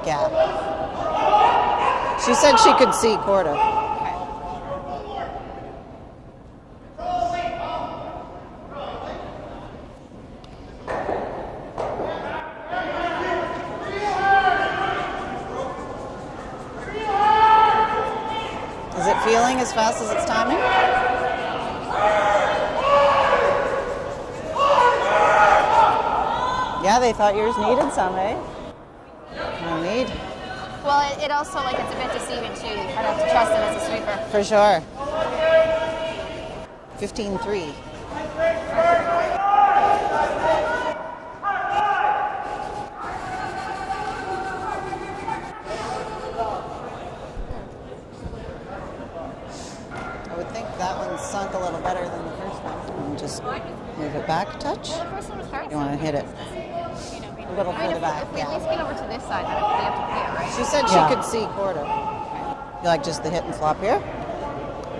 yeah. She said she could see quarter. Is it feeling as fast as it's timing? Yeah, they thought yours needed some, eh? No need. Well, it also, like, it's a bit deceiving, too. You kind of have to trust it as a sweeper. For sure. 15-3. I would think that one sunk a little better than the first one. And just move it back a touch. Well, the first one was hard. You want to hit it a little further back, If we yeah. at least get over to this side, then they have to play it, right? She said she could see quarter. You like just the hit and flop here?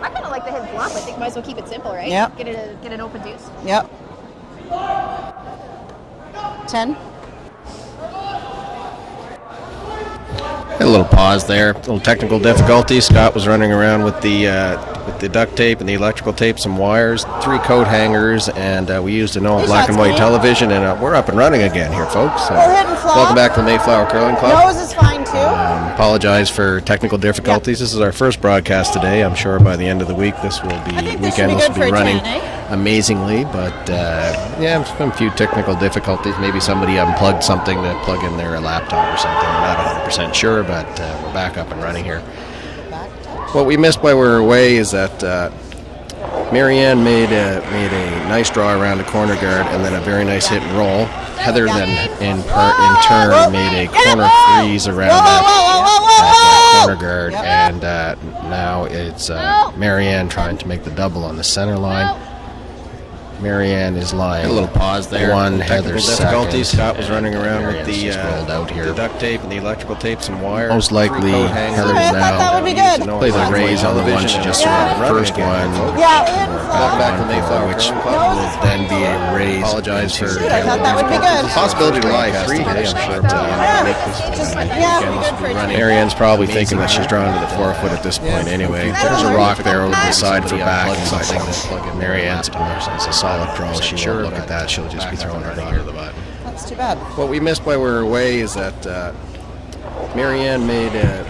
I kind of like the hit and flop. I think might as well keep it simple, right? Yep. Get an open deuce. Yep. 10. A little pause there, little technical difficulty. Scott was running around with the duct tape and the electrical tape, some wires, 3 coat hangers, and we used an old black and white television, and we're up and running again here, folks. Welcome back to the Mayflower Curling Club. Nose is fine too. Apologize for technical difficulties. This is our first broadcast today. I'm sure by the end of the week this will be weekend. This will be running amazingly, but yeah, some few technical difficulties. Maybe somebody unplugged something to plug in their laptop or something. We're not 100% sure, but we're back up and running here. What we missed while we were away is that Marianne made a nice draw around a corner guard and then a very nice hit and roll. Heather then in turn made a corner freeze around that corner guard, and now it's Marianne trying to make the double on the center line. Marianne is lying. A little pause there. One, Heather difficulties. Scott was running around with the rolled out here. The duct tape and the electrical tape, some wires. Most likely, Heather is now play the raise on the one she just saw. The first one, back to Mayflower, which will then be a raise. Apologize for. I thought that would be good. Possibility to lie 3 today. I'm sure. Marianne's probably thinking that she's drawn to the 4-foot at this point. Anyway, there's a rock there over the side for back. Marianne's it's a solid draw. She won't look at that. She'll just be throwing her under the button. That's too bad. What we missed while we were away is that Marianne made a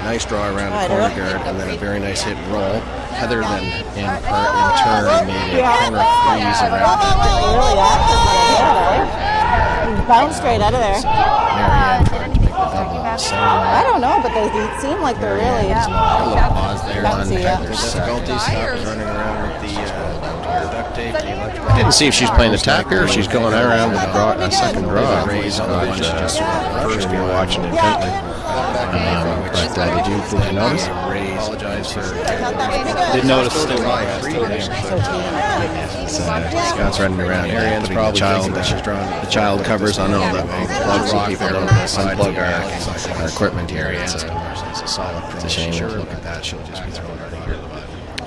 nice draw around the corner guard and then a very nice hit and roll. Heather then in turn made a corner freeze around it. Bounced straight out of there. Marianne trying to make the double on the center line. I don't know, but they seem like they're really. A little pause there on Heather's difficulties. Scott was running around with the duct tape. I didn't see if she's playing the tacker or she's going around with a second draw. Raise on the one just first we were watching intently. But did you notice? Did notice. Scott's running around here. Marianne's probably the child covers on all the plugs so people don't unplug our equipment here. It's a solid. It's a shame. Look at that. She'll just be throwing her here.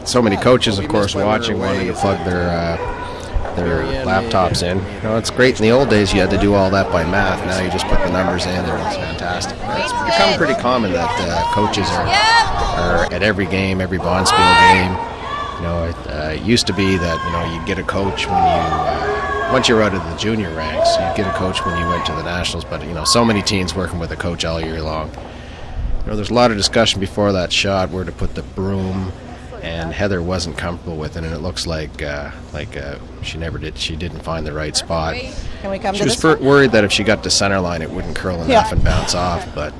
So many coaches, of course, watching, wanting to plug their laptops in. You know, it's great in the old days. You had to do all that by math. Now you just put the numbers in, and it's fantastic. It's become pretty common that coaches are at every game, every Bonspiel game. You know, it used to be that you'd get a coach when you once you're out of the junior ranks, you'd get a coach when you went to the nationals. But so many teams working with a coach all year long. There's a lot of discussion before that shot where to put the broom. And Heather wasn't comfortable with it, and it looks like she never did. She didn't find the right spot. Can we come she was worried that if she got to center line, it wouldn't curl enough and bounce off. But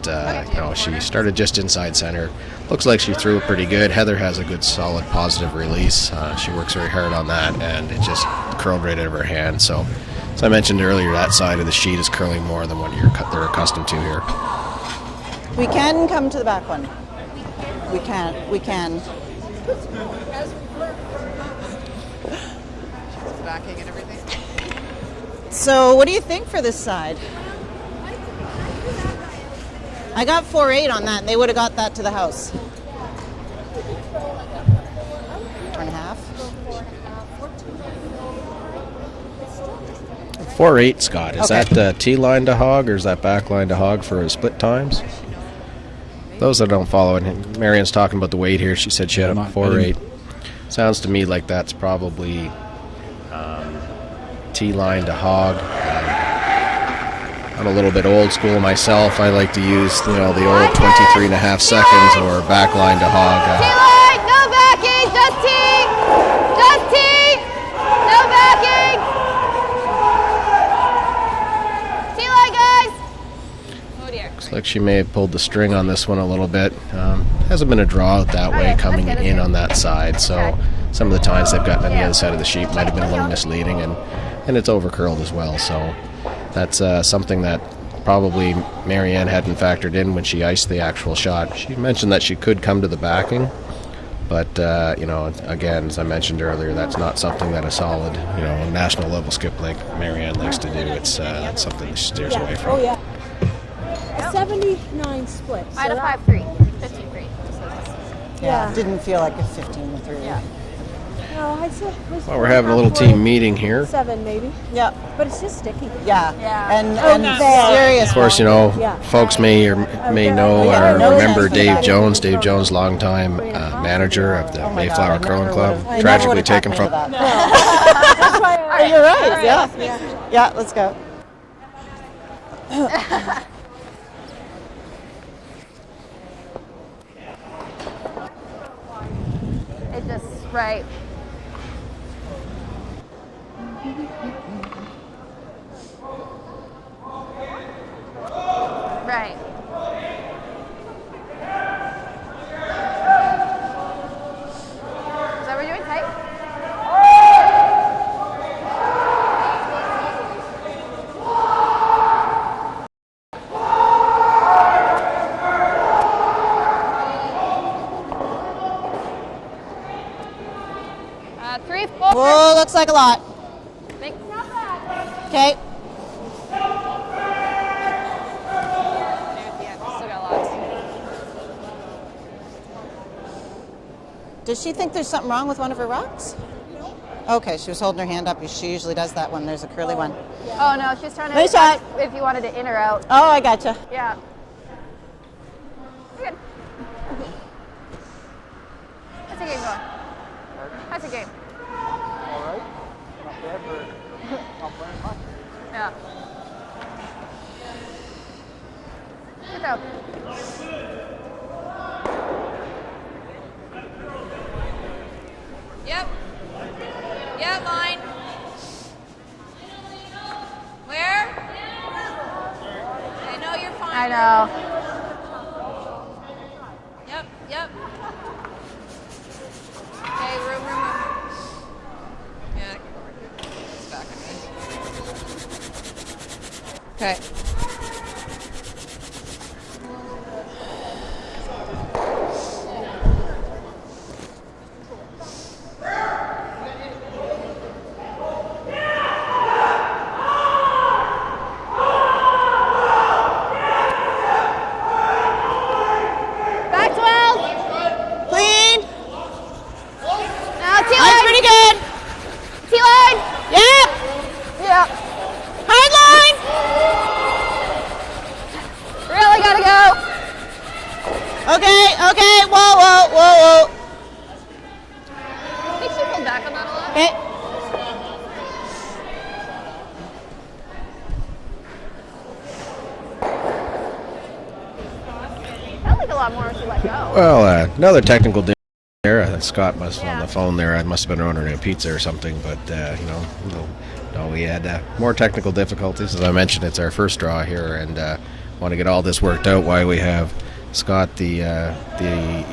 she started just inside center. Looks like she threw it pretty good. Heather has a good, solid, positive release. She works very hard on that, and it just curled right out of her hand. So, as I mentioned earlier, that side of the sheet is curling more than what they're accustomed to here. We can come to the back one. We can. Backing and everything. So what do you think for this side? I got 4-8 on that, and they would have got that to the house. 4.5. 4.8, Scott. Is that T-line to hog or is that back line to hog for split times? Those that don't follow it, Marianne's talking about the weight here. She said she had a 4.8. Sounds to me like that's probably T-line to hog. I'm a little bit old school myself. I like to use, the old 23.5 seconds or back line to hog. T-line, no backing, just T! Just T! No backing! T-line, guys! Oh dear. Looks like she may have pulled the string on this one a little bit. Hasn't been a draw out that way coming in on that side, so some of the times they've gotten on the other side of the sheet might have been a little misleading, and it's over curled as well, so that's something that probably Marianne hadn't factored in when she iced the actual shot. She mentioned that she could come to the backing, but again, as I mentioned earlier, that's not something that a solid, national level skip like Marianne likes to do. It's something that she steers away from. Oh yeah. A 79 split. I had a 5-3, 15-3. Yeah, didn't feel like a 15-3. Yeah. No, I said. Well, we're having a little team meeting here. 7 maybe. Yeah. But it's just sticky. Yeah. Yeah. And serious. Of course, folks may know or remember Dave Jones. Dave Jones, longtime manager of the Mayflower Curling Club, tragically taken from. You're right. Yeah. Yeah. Let's go. It just, right. Right. Is that what we're doing? Tight? Three, four. Whoa, looks like a lot. Not bad. Okay. Still got lots. Does she think there's something wrong with one of her rocks? Okay, she was holding her hand up. She usually does that when there's a curly one. Oh no, she's trying to Nice shot. ask if you wanted to in or out. Oh, I gotcha. Yeah. Good. How's the game going? How's the game? All right. Not bad for not playing much. Yeah. Good though. Yep. Yeah, line. Where? I know you're fine. I know. Yep. Okay, room. Yeah, it's back on me. Okay. Back 12. Clean. Now T-line. That's pretty good. T-line. Yep. Yeah. Hard line. Really gotta go. Okay. Whoa. I think she pulled back on that a lot. Okay. Felt like a lot more when she let go. Well, another technical there. Scott must on the phone there. I must have been ordering a pizza or something, but no, we had more technical difficulties. As I mentioned, it's our first draw here, and want to get all this worked out. Why we have Scott, the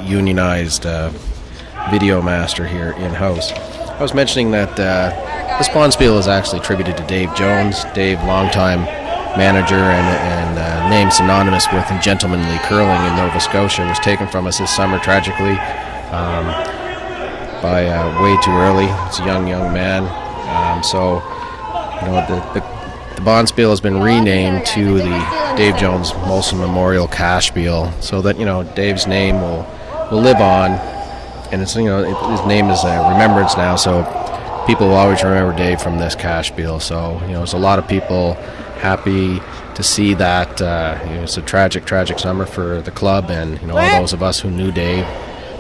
unionized video master here in house. I was mentioning that this Speil is actually attributed to Dave Jones. Dave, longtime manager and name synonymous with gentlemanly curling in Nova Scotia, was taken from us this summer tragically by way too early. It's a young man. So the Speil has been renamed to the Dave Jones Molson Memorial Cash Spiel, so that Dave's name will live on, and it's his name is a remembrance now. So people will always remember Dave from this cash Speil. So, there's a lot of people happy to see that. It's a tragic summer for the club, and all those of us who knew Dave.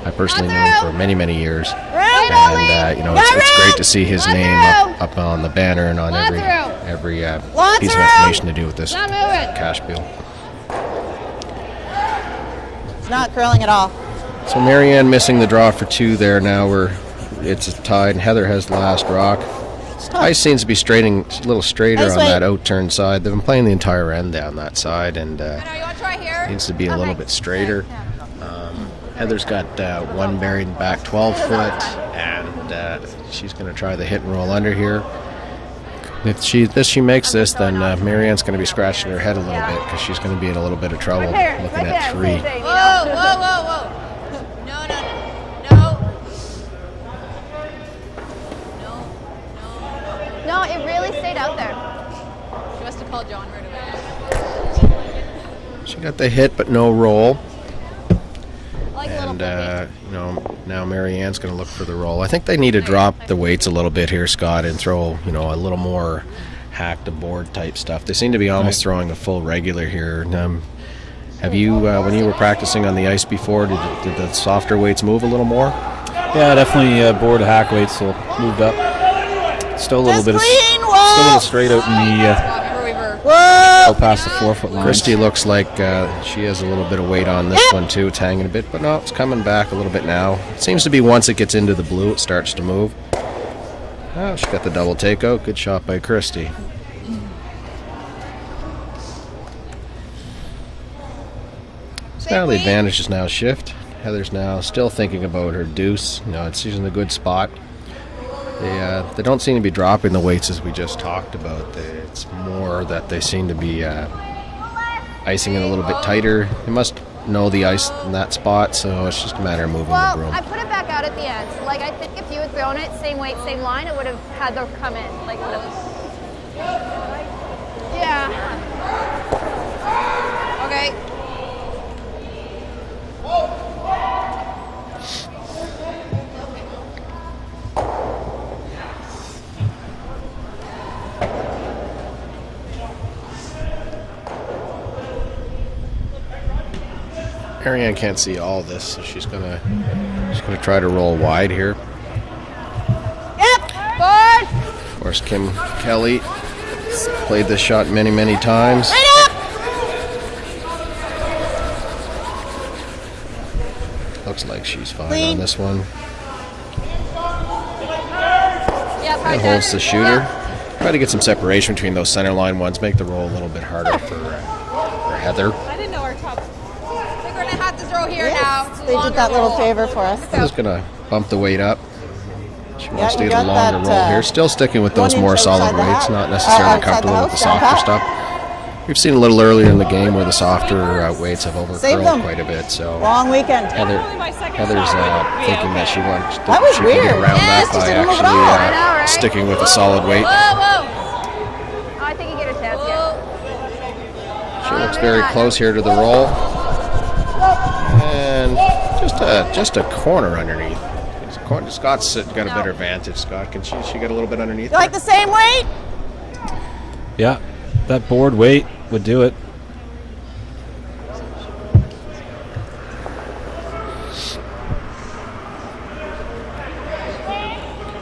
I personally knew him for many, many years, and it's great to see his name up on the banner and on every piece of information to do with this cash Speil. It's not curling at all. So Marianne missing the draw for 2 there. Now it's tied, and Heather has the last rock. Ice seems to be straightening a little straighter on that out-turn side. They've been playing the entire end down that side, and needs to be a little bit straighter. Heather's got one buried back 12 foot, and she's going to try the hit and roll under here. If she makes this, then Marianne's going to be scratching her head a little bit because she's going to be in a little bit of trouble looking at 3. Whoa. No, it really stayed out there. She must have called Jone right away. She got the hit, but no roll. And now Marianne's going to look for the roll. I think they need to drop the weights a little bit here, Scott, and throw a little more hack to board type stuff. They seem to be almost throwing a full regular here. Have you, when you were practicing on the ice before, did the softer weights move a little more? Yeah, definitely board hack weights moved up. Still a little bit straight out in the out past the 4 foot line. Christy looks like she has a little bit of weight on this one too. It's hanging a bit, but no, it's coming back a little bit now. It seems to be once it gets into the blue, it starts to move. Oh, she got the double takeout. Good shot by Christy. So now the advantage is now shift. Heather's now still thinking about her deuce. She's in a good spot. They don't seem to be dropping the weights as we just talked about. It's more that they seem to be icing it a little bit tighter. They must know the ice in that spot, so it's just a matter of moving the broom. I put it back out at the end. I think if you had thrown it, same weight, same line, it would have had to come in. Yeah. Okay. Marianne can't see all this, so she's gonna try to roll wide here. Yep. Board. Of course, Kim Kelly played this shot many, many times. Right up. Looks like she's fine on this one. Yeah, Holds the shooter. Try to get some separation between those center line ones. Make the roll a little bit harder for Heather. I didn't know our top. We're going to have to throw here now. They did that little favor for us. Heather's going to bump the weight up. She wants to get a longer roll here. Still sticking with those more solid weights. Not necessarily comfortable with the softer stuff. We've seen a little earlier in the game where the softer weights have overcurled quite a bit. So long weekend. Heather's thinking that she wants to weird. get around that by actually sticking with a solid weight. Whoa. I think you get a chance, yeah. She looks very close here to the roll. And just a corner underneath. Scott's got a better advantage. Scott, can she get a little bit underneath? You like the same weight? Yeah, that board weight would do it.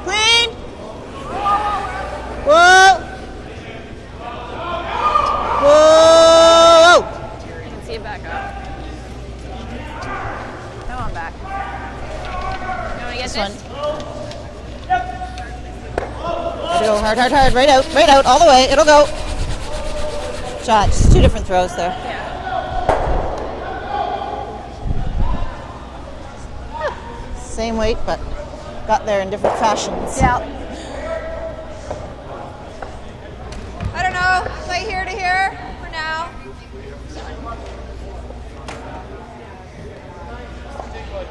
Clean. Whoa. You can see it back up. Come on back. You want to get this? Go hard. Right out, all the way. It'll go. Shot. Just 2 different throws there. Same weight, but got there in different fashions. Yeah. I don't know. Play here to here for now.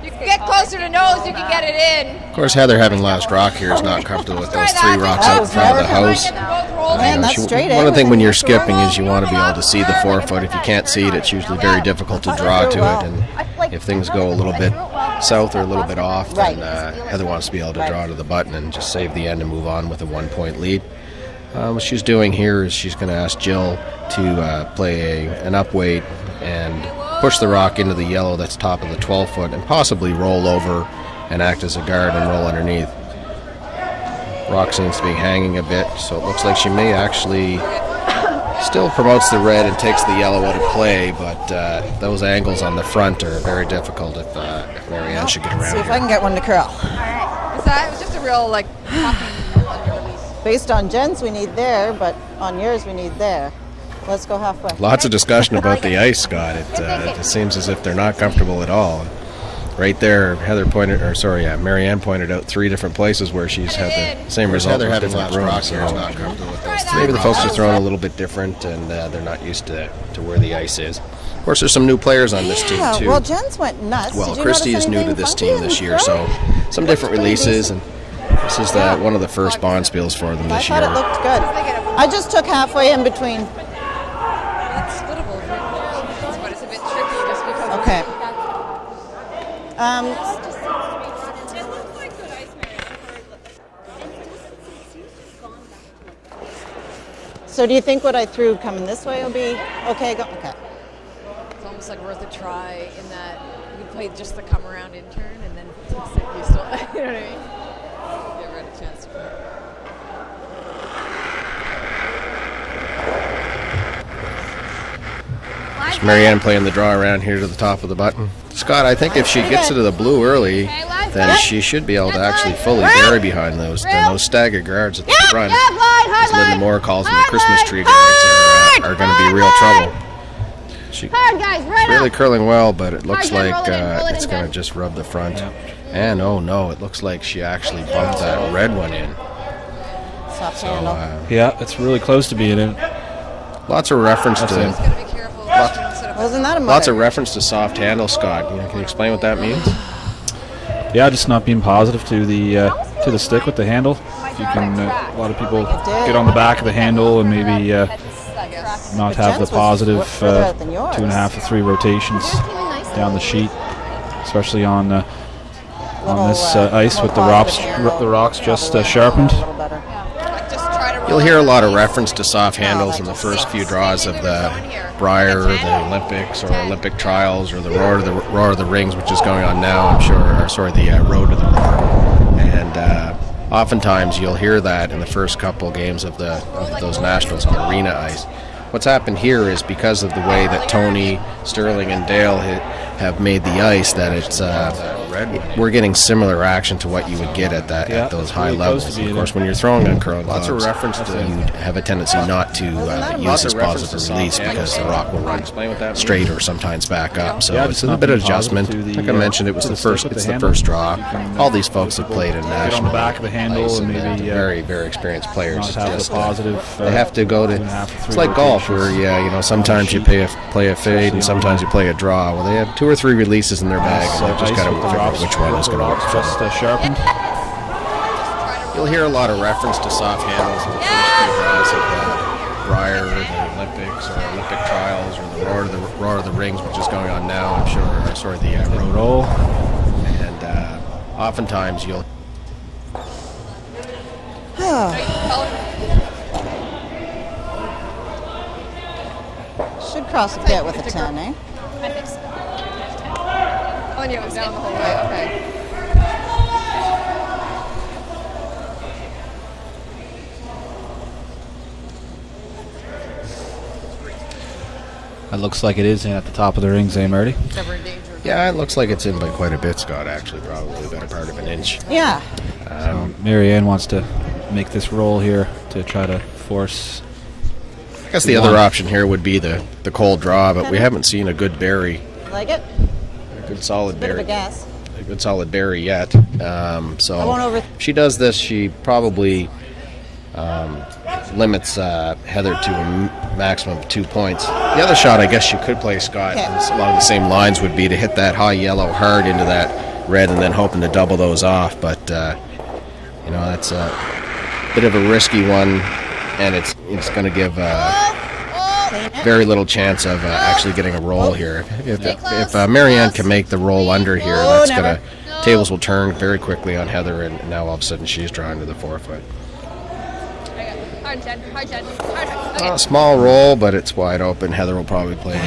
You can get closer to nose, you can get it in. Of course, Heather having last rock here is not comfortable with those 3 rocks out in front of the house. Man, that's straight in. One of the things when you're skipping is you want to be able to see the 4 foot. If you can't see it, it's usually very difficult to draw to it. And if things go a little bit south or a little bit off, Right. then Heather wants to be able to draw to the button and just save the end and move on with a 1-point lead. What she's doing here is she's going to ask Jill to play an up weight and push the rock into the yellow that's top of the 12-foot and possibly roll over and act as a guard and roll underneath. Rock seems to be hanging a bit, so it looks like she may actually still promotes the red and takes the yellow out of play, but those angles on the front are very difficult if Marianne should get around See if here. I can get one to curl. Was that? It was just a real like popping under release. Based on Jen's, we need there, but on yours, we need there. Let's go halfway. Lots of discussion about the ice, Scott. It seems as if they're not comfortable at all. Right there, Marianne pointed out 3 different places where she's had the same result. Heather with having different lots of rooms, rocks here is so not comfortable with those. maybe the folks are throwing a little bit different, and they're not used to where the ice is. Of course, there's some new players on this team Yeah, too. well, Jen's went nuts. Well, Did you Christy notice is new to anything this funky team in this the year, throw? so some different releases, and this is one of the first bond spills for them I this thought year. it looked good. I just took halfway in between. That's splittable, but it's a bit tricky just because. Okay. So do you think what I threw coming this way will be okay? Okay. It's almost like worth a try in that you play just the come around in turn and then you still, you know what I mean? You never had a chance to play. Marianne playing the draw around here to the top of the button. Scott, I think if she gets into the blue early, then she should be able to actually fully bury behind those stagger guards at the front. As Linda Moore calls them, the Christmas tree guards are going to be real trouble. She's really curling well, but it looks like it's going to just rub the front. And oh no, it looks like she actually bumped that red one in. Soft handle. Yeah, it's really close to being in. Lots of reference Just to gotta be careful. Wasn't that a lots of motor? reference to soft handle, Scott. Can you explain what that means? Yeah, just not being positive to the stick with the handle. If you can, a lot of people get on the back of the handle and maybe not have the Jen's was positive further out than yours. 2.5 to 3 rotations down the sheet, especially on this ice with the rocks just sharpened. A little better. Just try to roll You'll hear a out. lot of reference to soft handles in the first few draws of the Briar, the Olympics, or Olympic trials, or the Roar of the Rings, which is going on now, I'm sure, the Road to the Roar. And oftentimes you'll hear that in the first couple games of those nationals on arena ice. What's happened here is because of the way that Tony, Sterling, and Dale have made the ice, that it's we're getting similar action to what you would get at those high levels. Of course, when you're throwing on curling Lots of clubs, reference to you have a tendency not to use this positive release because the rock will run straight or sometimes back up. So it's a bit of adjustment. Like I mentioned, it's the first draw. All these folks have played in Get on the national back of the handle ice, and and maybe very, very experienced players. not It's have the just, positive. they have to go to. 2.5 to 3 It's like golf, where rotations. sometimes you play a fade and sometimes you play a draw. Well, they have 2 or 3 releases in their bag, and they've just Ice got to with the figure out rocks- which one is going to work for just them. sharpened. You'll hear a lot of reference to soft handles in the first few draws of the Briar, the Olympics, or Olympic trials, or the Roar of the Rings, which is going on now, I'm sure, the Road. Roll. And oftentimes you'll. Should cross a bit with a 10, eh? I think so. Oh, and it was down the whole way. Okay. It looks like it is in at the top of the rings, eh, Marty? Never in danger. Yeah, it looks like it's in by quite a bit, Scott, actually, probably a better part of an inch. Yeah. Marianne wants to make this roll here to try to force. I guess the other option here would be the cold draw, but we haven't seen a good berry, Like it? a good solid Bit of berry. a guess. A good solid berry yet. I won't So over- if she does this, she probably limits Heather to a maximum of 2 points. The other shot, I guess she could play, Scott, Okay. along the same lines, would be to hit that high yellow hard into that red and then hoping to double those off. But that's a bit of a risky one, and it's going to give. Clean very little chance of actually getting a roll here. If Marianne can make the roll under here, that's gonna tables will turn very quickly on Heather, and now all of a sudden she's drawing to the 4-foot. Okay. Small roll, but it's wide open. Heather will probably play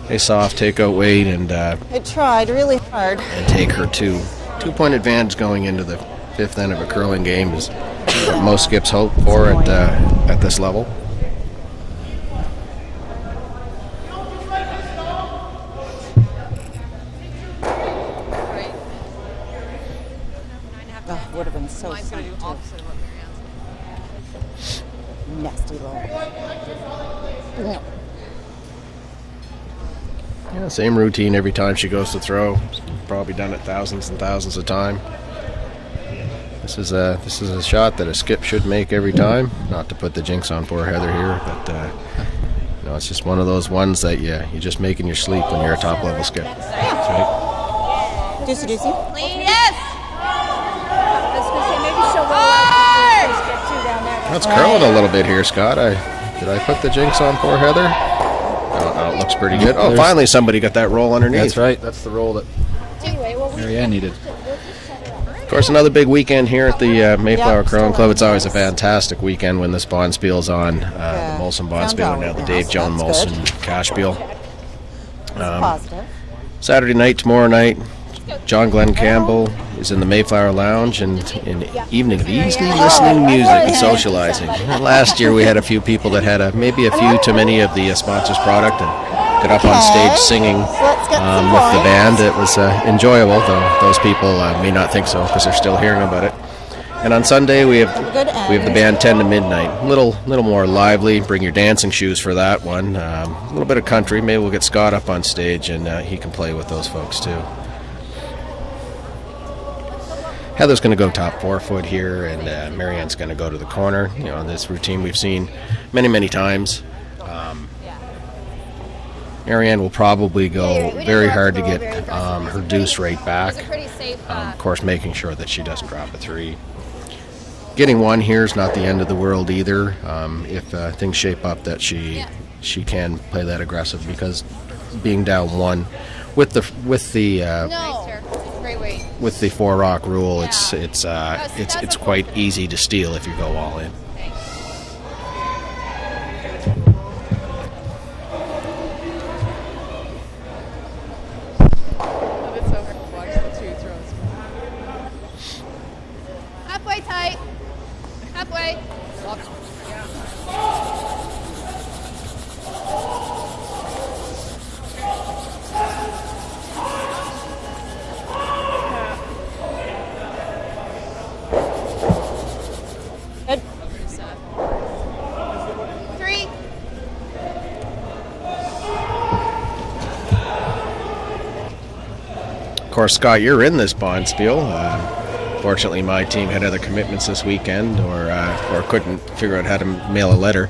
a soft takeout weight and It tried really hard. and take her 2-point advantage going into the 5th end of a curling game is what most skips hope for at this level. Right. Oh, would have been so Mine's fun. going to do opposite of what Marianne's. Nasty low. Yeah, same routine every time she goes to throw. Probably done it thousands and thousands of times. This is a shot that a skip should make every time. Not to put the jinx on poor Heather here, but it's just one of those ones that you just make in your sleep when you're a top level skip. Deucey, deucey. Yes! I was gonna say maybe she'll roll out and get two down there. That's curling a little bit here, Scott. Did I put the jinx on poor Heather? Oh, it looks pretty good. Oh, finally somebody got that roll underneath. That's right. That's the roll that Anyway, well, Marianne needed. Of course, another big weekend here at the Mayflower Curling Club. It's always a fantastic weekend when this Bonspiel's on. The Molson Bonspiel and now the Dave Jone Molson Cashspiel. Positive. Saturday night, tomorrow night, John Glenn Campbell is in the Mayflower Lounge and an evening of easy listening to music and socializing. Last year we had a few people that had maybe a few too many of the sponsors' product and got up on stage singing with the band. It was enjoyable, though those people may not think so because they're still hearing about it. And on Sunday we have the band 10 to midnight. A little more lively. Bring your dancing shoes for that one. A little bit of country. Maybe we'll get Scott up on stage and he can play with those folks too. Heather's going to go top 4-foot here, and Marianne's going to go to the corner. This routine we've seen many, many times. Marianne will probably go very hard to get her deuce rate back. Of course, making sure that she doesn't drop a 3. Getting 1 here is not the end of the world either. If things shape up that she can play that aggressive, because being down 1 with the with the 4-rock rule, it's quite easy to steal if you go all in. Halfway tight. Halfway. Good. 3. Of course, Scott, you're in this Bonspiel. Fortunately, my team had other commitments this weekend, or couldn't figure out how to mail a letter.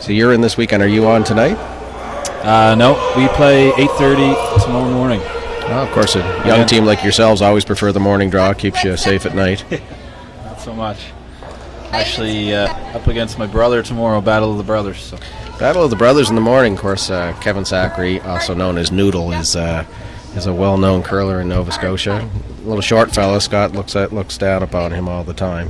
So you're in this weekend. Are you on tonight? No, we play 8:30 tomorrow morning. Oh, of course, a young team like yourselves always prefer the morning draw. Keeps you safe at night. Not so much. Actually, up against my brother tomorrow, Battle of the Brothers. So. Battle of the Brothers in the morning. Of course, Kevin Zachary, also known as Noodle, is a well-known curler in Nova Scotia. A little short fella. Scott looks down upon him all the time.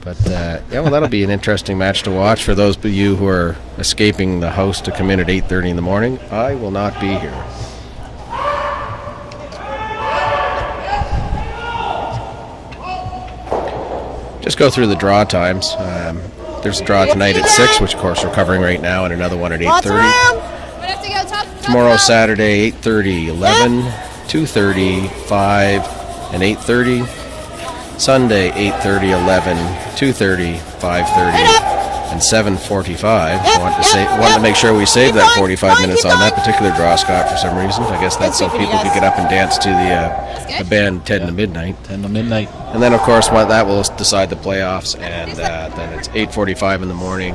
But that'll be an interesting match to watch for those of you who are escaping the house to come in at 8:30 in the morning. I will not be here. Just go through the draw times. There's a draw tonight at 6, which of course we're covering right now, and another one at 8:30. Tomorrow, Saturday, 8:30, 11, 2:30, 5, and 8:30. Sunday, 8:30, 11, 2:30, 5:30, and 7:45. Want to make sure we save that 45 minutes on that particular draw, Scott, for some reason. I guess that's so people could get up and dance to the band 10 to midnight. 10 to midnight. And then, of course, that will decide the playoffs, and then it's 8:45 in the morning,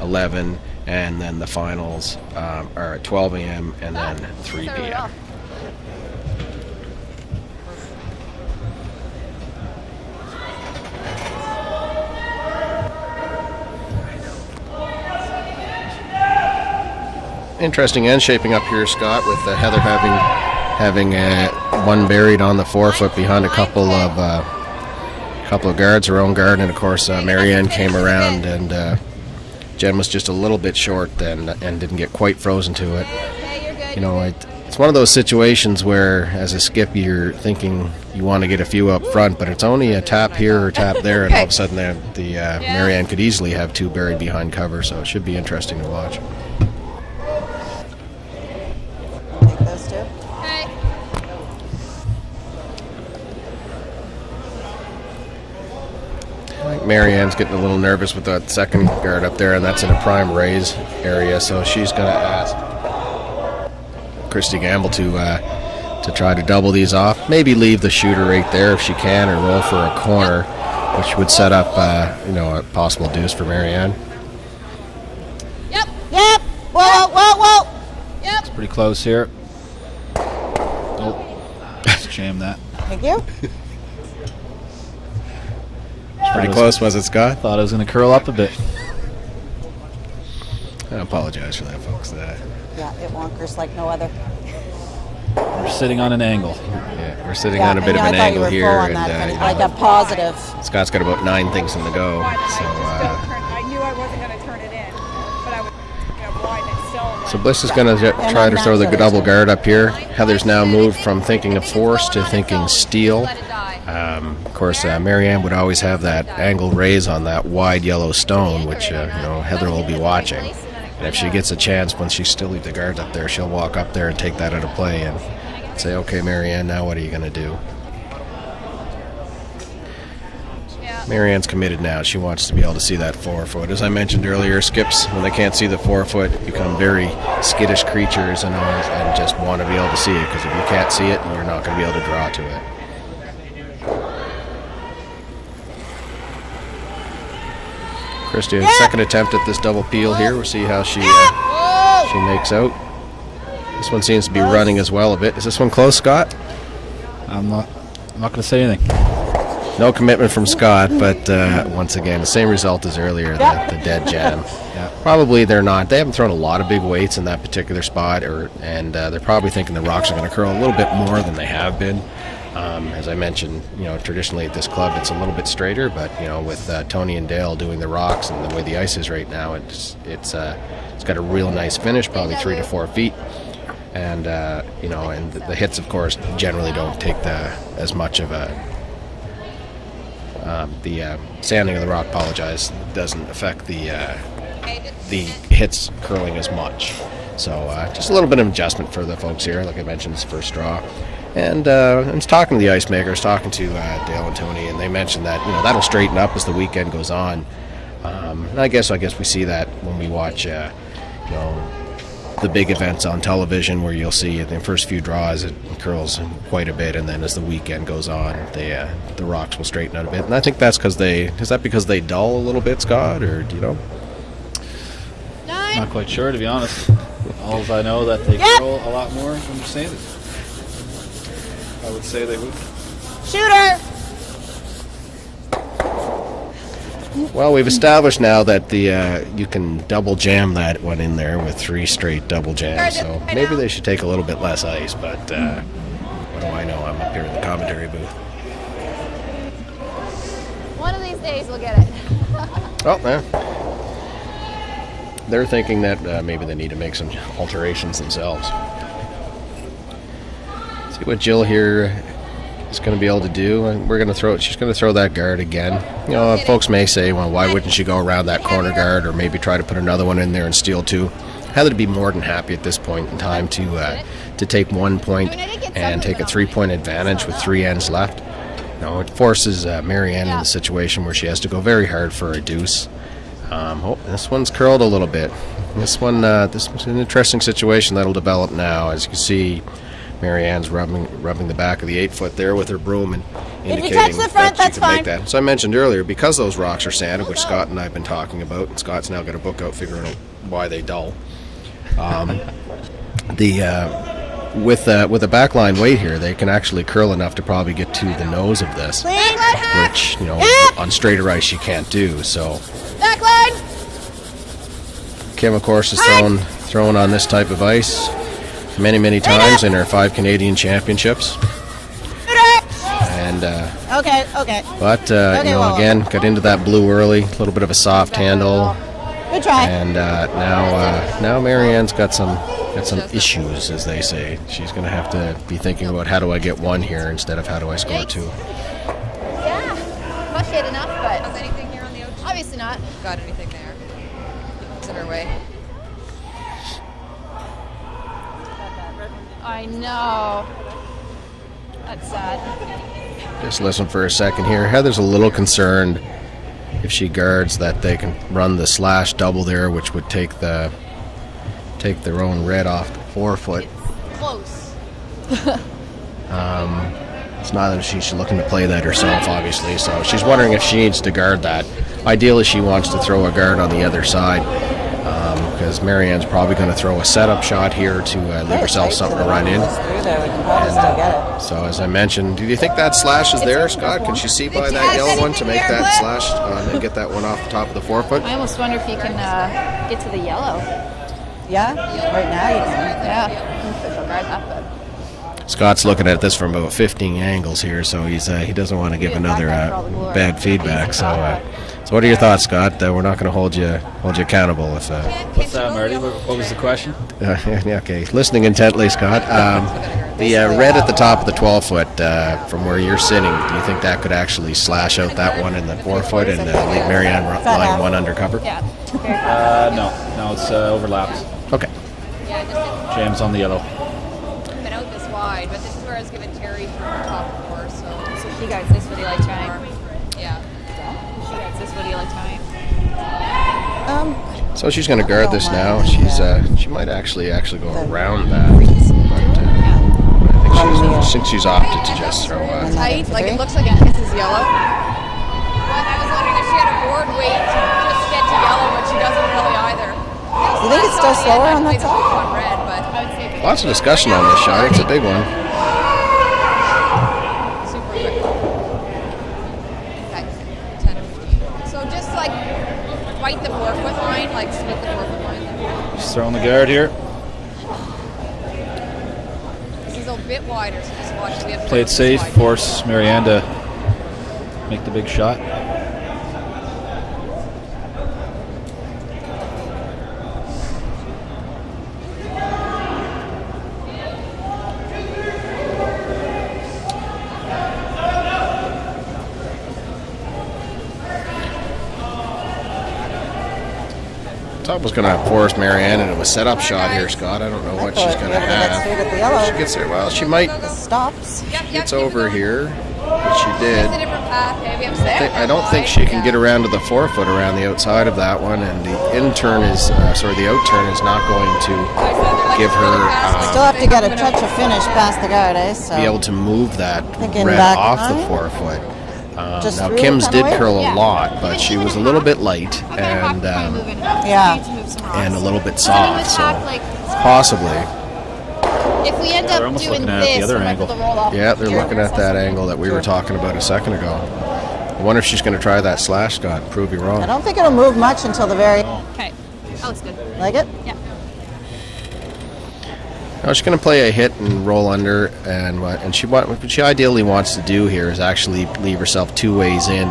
11, and then the finals are at 12 a.m. and then 3 p.m. interesting end shaping up here, Scott, with Heather having one buried on the forefoot behind a couple of guards, her own guard, and of course Marianne came around, and Jen was just a little bit short then and didn't get quite frozen to it. You know, it's one of those situations where, as a skip, you're thinking you want to get a few up front, but it's only a tap here or tap there, and all of a sudden the Marianne could easily have two buried behind cover, so it should be interesting to watch. Take those two. I think Marianne's getting a little nervous with that second guard up there, and that's in a prime raise area, so she's going to ask Christy Gamble to try to double these off. Maybe leave the shooter right there if she can, or roll for a corner, which would set up a possible deuce for Marianne. Yep. Whoa. Yep. It's pretty close here. Oh, let's jam that. Thank you. Pretty close, was it, Scott? Thought it was going to curl up a bit. I apologize for that, folks. Yeah, it wonkers like no other. We're sitting on an angle. Yeah, we're sitting on a bit of an angle here, and like a positive. Scott's got about 9 things in the go. So, I knew I wasn't going to turn it in, but I would widen it still. so Bliss is going to try to throw the double guard up here. Heather's now moved from thinking of force to thinking steel. Of course, Marianne would always have that angle raise on that wide yellow stone, which Heather will be watching. And if she gets a chance, once she still leave the guards up there, she'll walk up there and take that out of play and say, "Okay, Marianne, now what are you going to do?" Marianne's committed now. She wants to be able to see that forefoot. As I mentioned earlier, skips, when they can't see the forefoot, become very skittish creatures and just want to be able to see it, because if you can't see it, you're not going to be able to draw to it. Christy, second attempt at this double peel here. We'll see how she makes out. This one seems to be running as well a bit. Is this one close, Scott? I'm not going to say anything. No commitment from Scott, but once again, the same result as earlier, the dead jam. Yeah. Probably they're not. They haven't thrown a lot of big weights in that particular spot, and they're probably thinking the rocks are going to curl a little bit more than they have been. As I mentioned, traditionally at this club it's a little bit straighter, but with Tony and Dale doing the rocks and the way the ice is right now, it's got a real nice finish, probably 3 to 4 feet, and and the hits, of course, generally don't take as much of the sanding of the rock. Doesn't affect the hits curling as much. So just a little bit of adjustment for the folks here. Like I mentioned, it's first draw. And I was talking to the ice makers, talking to Dale and Tony, and they mentioned that that'll straighten up as the weekend goes on. And I guess we see that when we watch the big events on television, where you'll see in the first few draws it curls quite a bit, and then as the weekend goes on, the rocks will straighten out a bit. And I think that's because they dull a little bit, Scott, or do you know? Not quite sure, to be honest. All I know that they curl a lot more when you're sanded. I would say they would. Shooter! Well, we've established now that you can double jam that one in there with 3 straight double jams, so maybe they should take a little bit less ice, but what do I know? I'm up here in the commentary booth. One of these days we'll get it. Oh, they're thinking that maybe they need to make some alterations themselves. See what Jill here is going to be able to do. And she's going to throw that guard again. Folks may say, well, why wouldn't she go around that corner guard, or maybe try to put another one in there and steal 2? Heather would be more than happy at this point in time to take 1 point and take a 3-point advantage with 3 ends left. It forces Marianne in the situation where she has to go very hard for a deuce. This one's curled a little bit. This is an interesting situation that'll develop now. As you can see, Marianne's rubbing the back of the 8-foot there with her broom and indicating if you touch the front, that she that's can make fine. that. So I mentioned earlier, because those rocks are sanded, which Scott and I have been talking about, and Scott's now got a book out figuring out why they dull. With a backline weight here, they can actually curl enough to probably get to the nose of this, which on straighter ice you can't do. So Backline! Kim, of course, has thrown on this type of ice many, many times in her 5 Canadian championships. And Okay. but again, got into that blue early, a little bit of a soft handle, Good try. and now Marianne's got some issues, as they say. She's going to have to be thinking about how do I get 1 here instead of how do I score 2. Yeah. Must hit enough, but Has anything here on the outside? obviously not. Got anything there? It's in her way. I know. That's sad. Just listen for a second here. Heather's a little concerned if she guards that they can run the slash double there, which would take their own red off the forefoot. Close. It's not that she's looking to play that herself, obviously, so she's wondering if she needs to guard that. Ideally, she wants to throw a guard on the other side, because Marianne's probably going to throw a setup shot here to leave herself something to run in. So, as I mentioned, do you think that slash is there, Scott? Can she see by that yellow one to make that slash and get that one off the top of the forefoot? I almost wonder if you can get to the yellow. Yeah, right now you can. Yeah. She'll guard that, but. Scott's looking at this from about 15 angles here, so he doesn't want to give another bad feedback. So what are your thoughts, Scott? We're not going to hold you accountable if. What's that, Marty? What was the question? Yeah, okay, listening intently, Scott. The red at the top of the 12-foot from where you're sitting. Do you think that could actually slash out that one in the forefoot and leave Marianne lying 1 under cover? Yeah. No, it's overlapped. Okay. Jams on the yellow. Been out this wide, but this is where I was giving Terry from the top floor, so She guards this. What do you like trying? yeah. She guards this. What do you like trying? So she's going to guard this now. She might actually go around that, but I think she's opted to just throw. Tight, like it looks like it kisses yellow. But I was wondering if she had a board weight to just get to yellow, but she doesn't really either. You think it's still slower on that side? On red, but I would say Lots of discussion on this shot. It's a big one. super quick. Okay, 10 or 15. So just like fight the forefoot line, like split the forefoot line. Just throwing the guard here. This is a bit wider, so just watch. We have to Play it go this safe. wide. Force Marianne to make the big shot. Top was going to force Marianne into a setup shot here, Scott. I don't know what she's going to have. She gets there. Well, she might. Stops. Gets over here, which she did. It's a different path. Okay, we have to I don't think she can get around to the forefoot around the outside of that one, and the in-turn is, the out-turn is not going to give her Still have to get a touch of finish past the guard, So be able to move that Thinking red back off the on. forefoot. Just Now through Kim's kinda did way? curl a lot, but she was a little bit light and Yeah. a little bit soft, so possibly. If we end they're up almost doing looking at the this, other we might angle. be able to roll off. Yeah, they're looking at that angle that we were talking about a second ago. I wonder if she's going to try that slash, Scott. Prove you I wrong. don't think it'll move much until the very. Okay. That looks good. Like it? Yeah. No, she's going to play a hit and roll under, and what she ideally wants to do here is actually leave herself 2 ways in.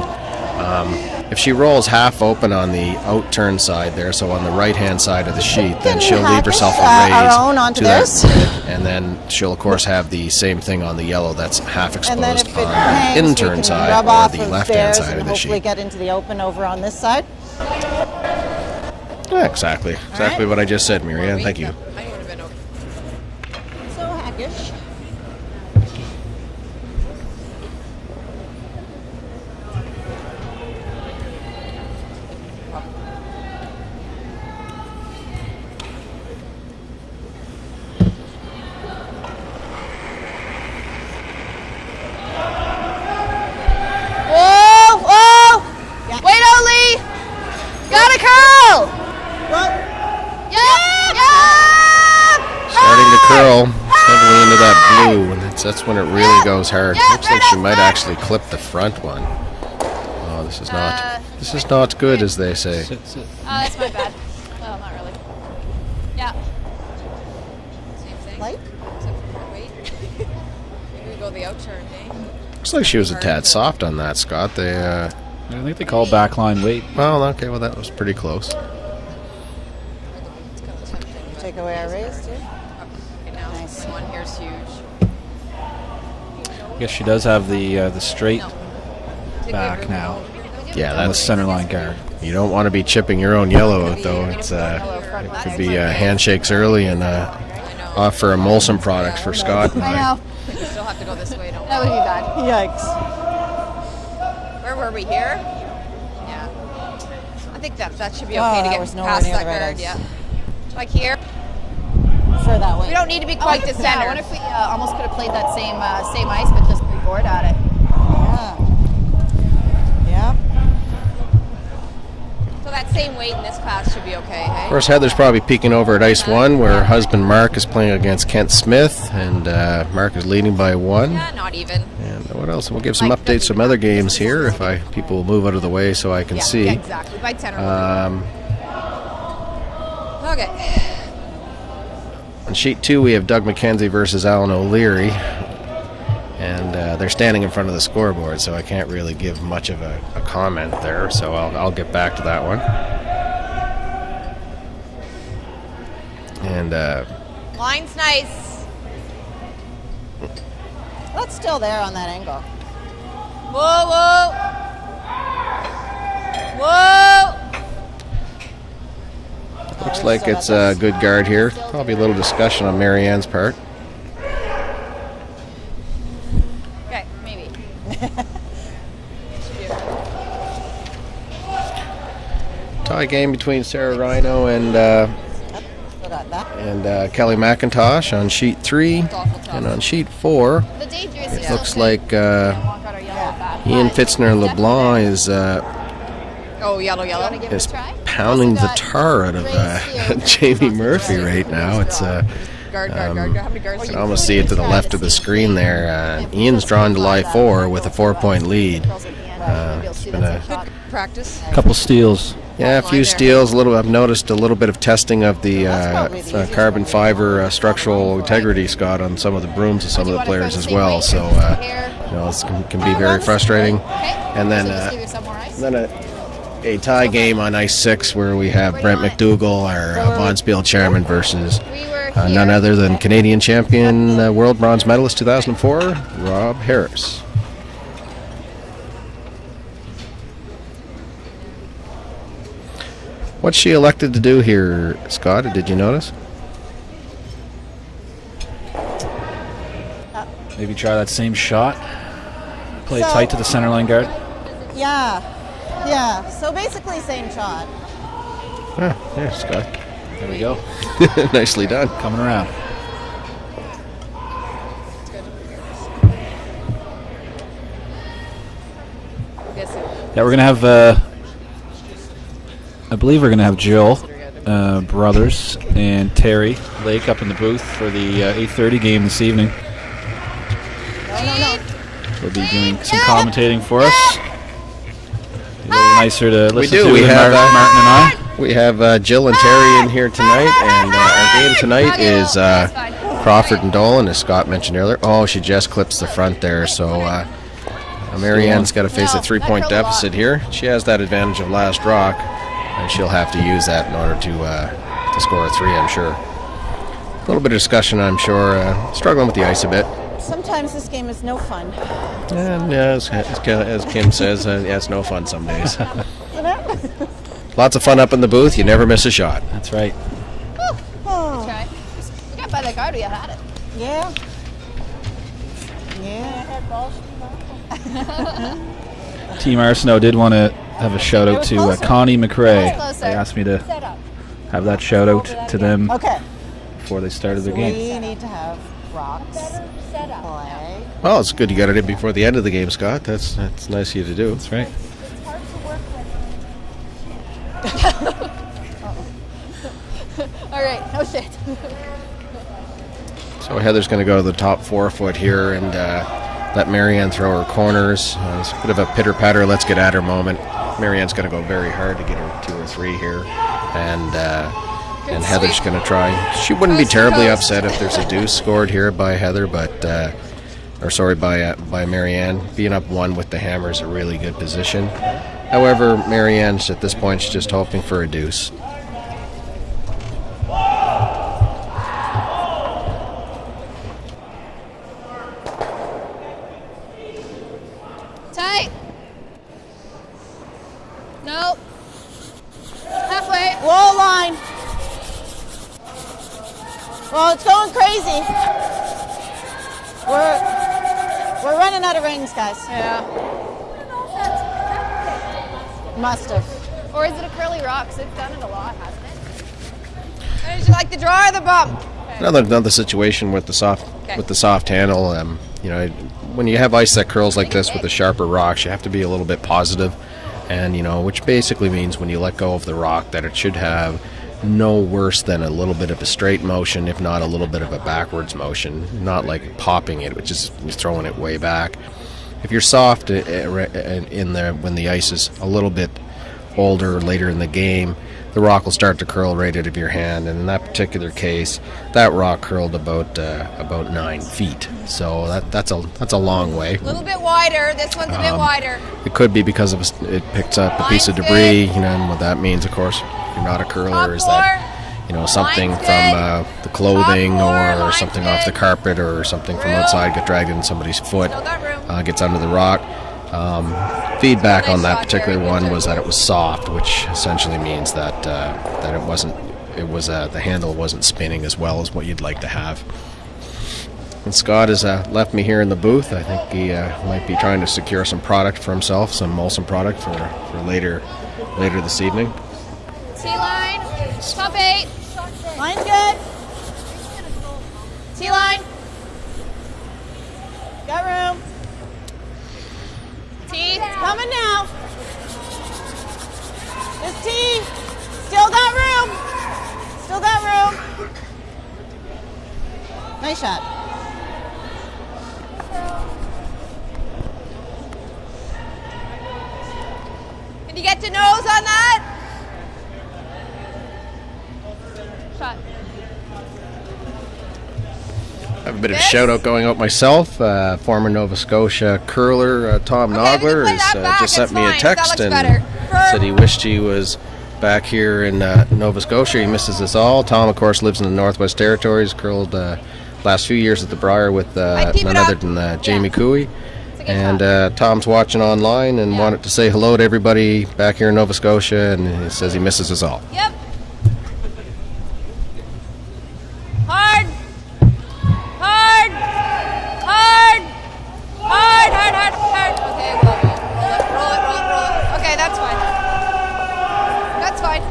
If she rolls half open on the out turn side there, so on the right hand side of the sheet, then she'll leave herself a raise our own onto to that this. grid, and then she'll of course have the same thing on the yellow that's half And then exposed if it on hangs, the we in-turn can side rub or off the of left hand theirs side and of the hopefully sheet. get into the open over on this side. Yeah, exactly what I just said, Marianne. Thank you. I would have been okay. So hackish. Wait, Oli! Got a curl! Starting to curl heavily into that blue, and that's when it really goes hard. Looks like she might actually clip the front one. Oh, this is not good, as they say. Sit. That's my bad. Well, not really. Yeah. Light? Except for more weight. Maybe we go the outturn, eh? Looks like she was a tad soft on that, Scott. They, I think they call backline weight. well, okay, well that was pretty close. It's kind of tempting. But Take away our raise, too? okay, now Nice. one here's huge. I guess she does have the straight No. Take back away now. Yeah, on the that's center line guard. you don't want to be chipping your own yellow out though. It's it could be handshakes early and I know. off for emulsion products for Scott. And I know. We still have to go this way, don't we? That would be bad. Yikes. Where were we here? Yeah. I think that should be Oh, okay to that get was nowhere past near that the right guard. ice. Yeah. Like here. For that way. We don't need to be quite the Yeah, I center. wonder if we almost could have played that same ice, but just reboard at it. Yeah. So that same weight in this class should be okay, hey? of course, Heather's probably peeking over at ice 1, where her husband Mark is playing against Kent Smith, and Mark is leading by 1. Yeah, not even. And what else? We'll give some updates, some other games here, if people will move out of the way so I can see. Yeah, exactly. By center. Okay. On sheet 2, we have Doug McKenzie versus Alan O'Leary, and they're standing in front of the scoreboard, so I can't really give much of a comment there. So I'll get back to that one. And Line's nice. That's still there on that angle. Whoa, whoa. Whoa. looks like it's a good guard here. Probably a little discussion on Marianne's part. Okay, maybe. Tie game between Sarah Rhino and Still got that. Kelly McIntosh on sheet 3, and on sheet 4, The dangerous it looks like walk out our yellow back. Ian Fitzner LeBlanc is Oh, yellow. Want to give it is a try? pounding the tar out of Jamie Murphy right now. It's Guard. How many guards? you can almost see it to the left of the screen there. Ian's drawn July 4 with a 4-point lead. It's been a Practice. Couple steals. a few steals. I've noticed a little bit of testing of the carbon fiber structural integrity, Scott, on some of the brooms of some of the players as well. So it can be very frustrating. And then a tie game on ice 6 where we have Brent McDougall, our Von Speil chairman, versus none other than Canadian champion world bronze medalist 2004, Rob Harris. What's she elected to do here, Scott? Did you notice? Maybe try that same shot. Play it So- tight to the center line guard. Yeah. Yeah. So basically, same shot. Yeah, Scott. There we go. Nicely done. Coming around. Yeah, we're going to have, I believe we're going to have Jill Brothers and Terry Lake up in the booth for the 8:30 game this evening. They'll be doing some commentating for us. Be a little nicer to listen to We than have, Martin and I. We have Jill and Terry in here tonight, and our game tonight is Crawford and Dolan, as Scott mentioned earlier. Oh, she just clips the front there, so Marianne's got to face a 3-point deficit here. She has that advantage of last rock, and she'll have to use that in order to score a 3, I'm sure. A little bit of discussion, I'm sure. Struggling with the ice a bit. Sometimes this game is no fun. And as Kim says, it's no fun some days. Lots of fun up in the booth. You never miss a shot. That's right. Try. We got by the guard, we had it. Yeah. Yeah. Team Arsenault did want to have a shout out to Connie McRae. Closer. They asked me to have that shout out to them Okay. before they started their game. We need to have rocks play. Well, it's good you got it in before the end of the game, Scott. That's nice of you to do. That's right. All right, no shit. So Heather's going to go to the top 4 foot here and let Marianne throw her corners. It's a bit of a pitter-patter, let's get at her moment. Marianne's going to go very hard to get her 2 or 3 here. And And Heather's going to try. She wouldn't be terribly upset if there's a deuce scored here by Heather, by Marianne. Being up 1 with the hammer is a really good position. However, Marianne's at this point just hoping for a deuce. Tight. Nope. Halfway. Wall line. Well, it's going crazy. We're running out of rings, guys. Yeah. Must have. Or is it a curly rock? Because it's done it a lot, hasn't it? Did you like the draw or the bump? Another situation with the soft handle. When you have ice that curls like this with the sharper rocks, you have to be a little bit positive, and which basically means when you let go of the rock that it should have no worse than a little bit of a straight motion, if not a little bit of a backwards motion, not like popping it, which is throwing it way back. If you're soft in there when the ice is a little bit older or later in the game, the rock will start to curl right out of your hand, and in that particular case, that rock curled about 9 feet. So that's a long way. A little bit wider. This one's a bit wider. It could be because of it picks up a piece of debris, and what that means, of course, if you're not a curler, is that something from the clothing or something off the carpet or something from outside got dragged in somebody's foot, gets under the rock. Feedback on that particular one was that it was soft, which essentially means that the handle wasn't spinning as well as what you'd like to have. And Scott has left me here in the booth. I think he might be trying to secure some product for himself, some Molson product for later this evening. T-line, top 8. Line's good. T-line. Got room. T. Coming now. This T. Still got room. Still got room. Nice shot. Can you get to nose on that? Shot. I have a bit of a shout out going out myself. Former Nova Scotia curler Tom Nogler has just sent me a text and said he wished he was back here in Nova Scotia. He misses us all. Tom, of course, lives in the Northwest Territories. Curled last few years at the Briar with none other than Jamie Cooey. And Tom's watching online and wanted to say hello to everybody back here in Nova Scotia, and he says he misses us all. Yep. Hard. Hard. Hard. Hard, hard, hard, hard. Okay, roll it. Okay, that's fine. That's fine.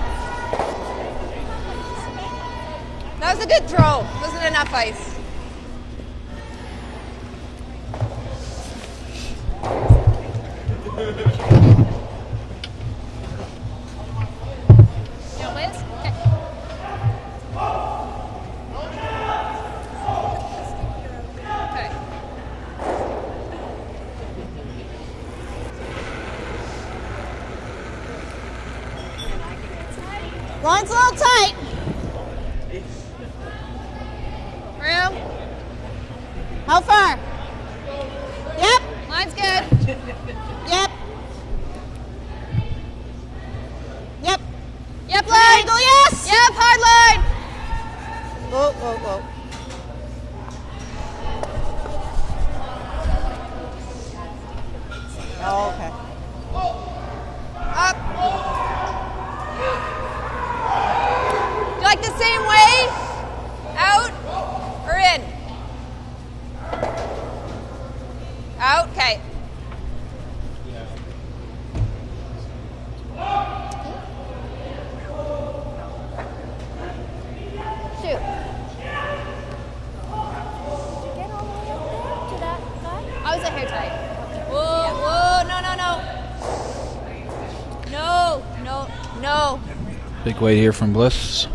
That was a good throw. Wasn't enough ice. Line's a little tight. Room. How far? Yep. Line's good. Yep. Yep. Yep, line. Angle, yes. Yep, hard line. Whoa, whoa, whoa. Oh, okay. Up. Do you like the same way? Out or in? Out, okay. Shoot. Get all the way up there to that guy? I was a hair tight. Whoa, whoa, no. No. Big weight here from Bliss.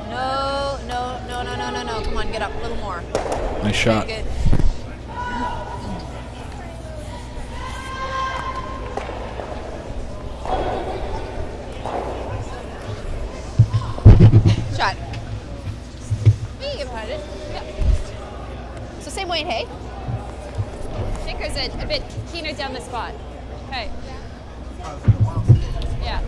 No. Come on, get up a little more. Nice shot. Good. Shot. point, hey? Shinker's a bit keener down the spot. Okay. Yeah.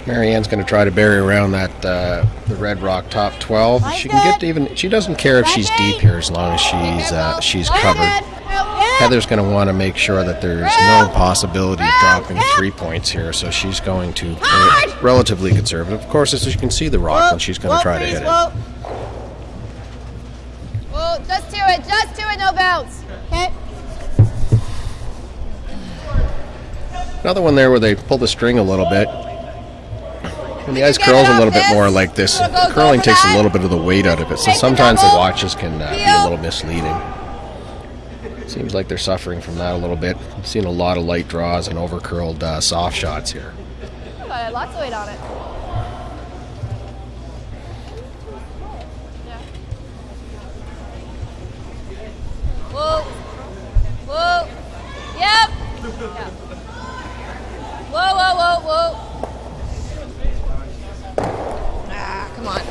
Marianne's going to try to bury around that the red rock top 12. She can get to even. She doesn't care if she's deep here as long as she's covered. Heather's going to want to make sure that there's no possibility of dropping 3 points here, so she's going to play it relatively conservative. Of course, as you can see the rock, and she's going to try to hit it. Well, just do it, no bounce. Okay. Another one there where they pull the string a little bit. When the ice curls a little bit more like this, curling takes a little bit of the weight out of it, so sometimes the watches can be a little misleading. Seems like they're suffering from that a little bit. I've seen a lot of light draws and over-curled soft shots here. Lots of weight on it. Yeah. Whoa. Whoa. Yep. Yeah. Whoa, whoa, whoa, whoa. Ah, come on.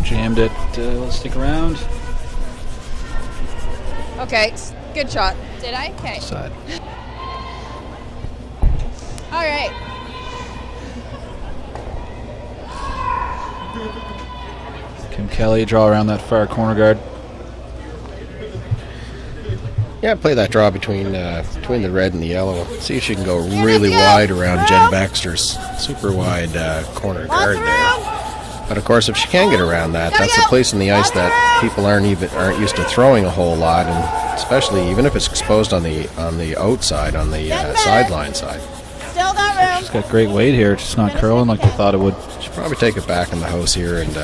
Jammed it. Let's stick around. Okay, good shot. Did I? Okay. Side. All right. Kim Kelly, draw around that far corner guard. Yeah, play that draw between the red and the yellow. See if she can go really wide around Jen Baxter's super wide corner guard there. But of course, if she can get around that, that's a place in the ice that people aren't used to throwing a whole lot, and especially even if it's exposed on the outside, on the sideline side. Still got room. She's got great weight here. It's just not curling like they thought it would. She'll probably take it back in the house here and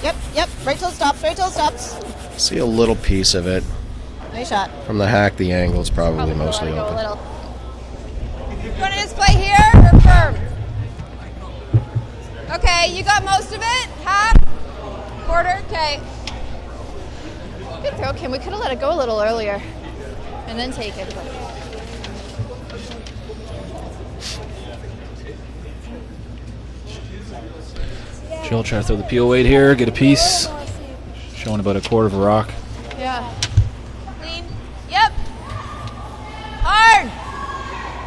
Yep. Right till it stops. see a little piece of it. Nice shot. From the hack, the angle is probably mostly Go a open. little. You want to just play here or firm? Okay, you got most of it? Half? Quarter? Okay. Good throw, Kim. We could have let it go a little earlier and then take it. She'll try to throw the peel weight here, get a piece. Showing about a quarter of a rock. Yeah. Clean. Yep. Hard.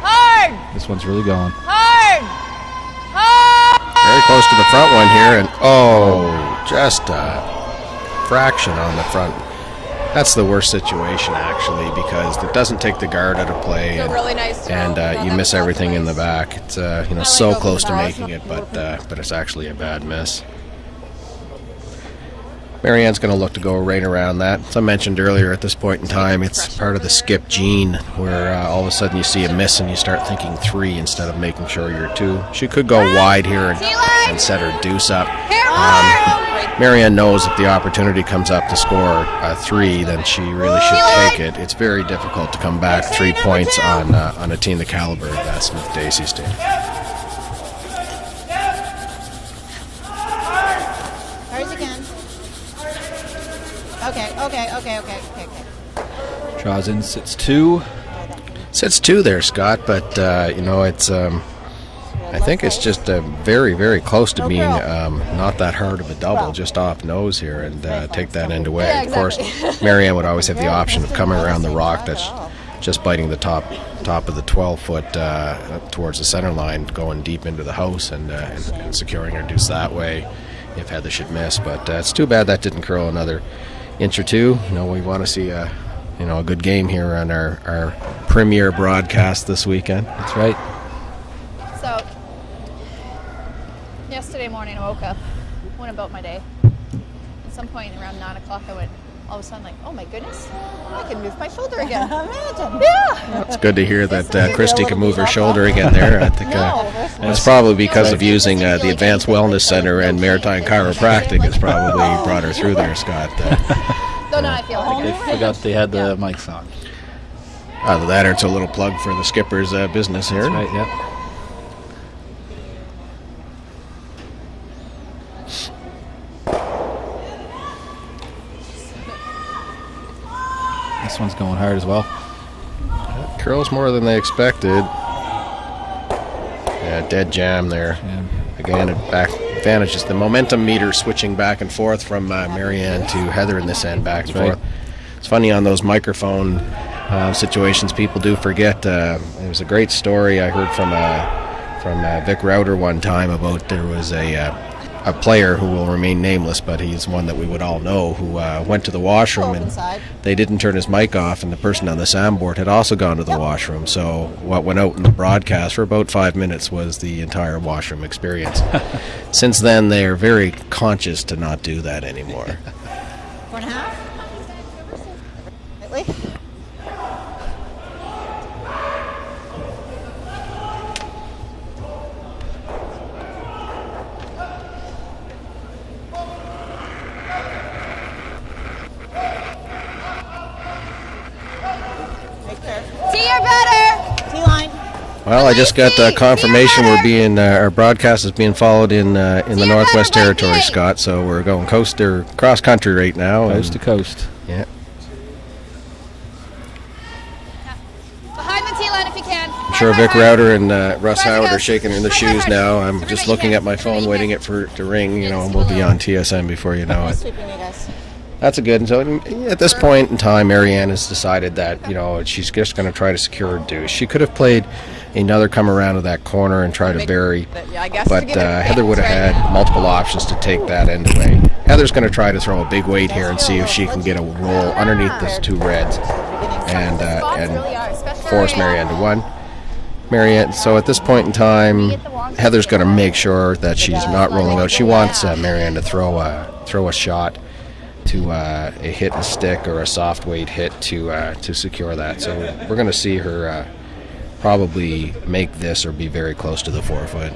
Hard. This one's really going. Hard. Hard. Very close to the front one here, and just a fraction on the front. That's the worst situation, actually, because it doesn't take the guard out of play, It's a really nice throw. and you miss everything in the back. It's so close to making it, but it's actually a bad miss. Marianne's going to look to go right around that. As I mentioned earlier, at this point in time, it's part of the skip gene, where all of a sudden you see a miss and you start thinking 3 instead of making sure you're 2. She could go wide here and set her deuce up. Marianne knows if the opportunity comes up to score a 3, then she really should take it. It's very difficult to come back 3 points on a team the caliber that Smith Dacey's team. Hers again. Okay. Draws in, sits 2. Sits 2 there, Scott, but it's I think it's just very, very close to being not that hard of a double, just off nose here, and take that end away. Yeah, Of course, Marianne would always have the option of coming around the rock that's just biting the top of the 12-foot towards the center line, going deep into the house and securing her deuce that way if Heather should miss. But it's too bad that didn't curl another inch or two. We want to see a good game here on our premiere broadcast this weekend. That's right. So, yesterday morning I woke up, went about my day. At some point around 9 o'clock I went, all of a sudden, like, oh my goodness, I can move my shoulder again. Imagine. Yeah. It's good to hear that Christy can move her shoulder again there. I think it's probably because of using the Advanced Wellness Center and Maritime Chiropractic has probably brought her through there, Scott. So now I feel They like forgot they had the mics on. Either that or it's a little plug for the skipper's business here. That's right, yep. This one's going hard as well. Curls more than they expected. Yeah, dead jam there. Yeah. Again, advantages the momentum meter switching back and forth from Marianne to Heather in this end, back and forth. It's funny on those microphone situations, people do forget. It was a great story I heard from Vic Rauter one time about there was a player who will remain nameless, but he's one that we would all know, who went to the washroom and they didn't turn his mic off, and the person on the soundboard had also gone to the washroom. So what went out in the broadcast for about 5 minutes was the entire washroom experience. Since then, they are very conscious to not do that anymore. 4.5. Lightly. Well, I just got confirmation our broadcast is being followed in the Northwest Territory, Scott. So we're going cross country right now, Coast to coast. Yeah. Behind the T line if you can. I'm sure Vic Rauter and Russ Howard are shaking in the shoes now. I'm just looking at my phone, waiting for it to ring. And we'll be on TSN before you know it. That's a good. So at this point in time, Marianne has decided that she's just going to try to secure a deuce. She could have played another come around to that corner and try to bury, but Heather would have had multiple options to take that end away. Heather's going to try to throw a big weight here and see if she can get a roll underneath those two reds and force Marianne to one. Marianne. So at this point in time, Heather's going to make sure that she's not rolling out. She wants Marianne to throw a shot to a hit and stick or a soft weight hit to secure that. So we're going to see her probably make this or be very close to the 4 foot.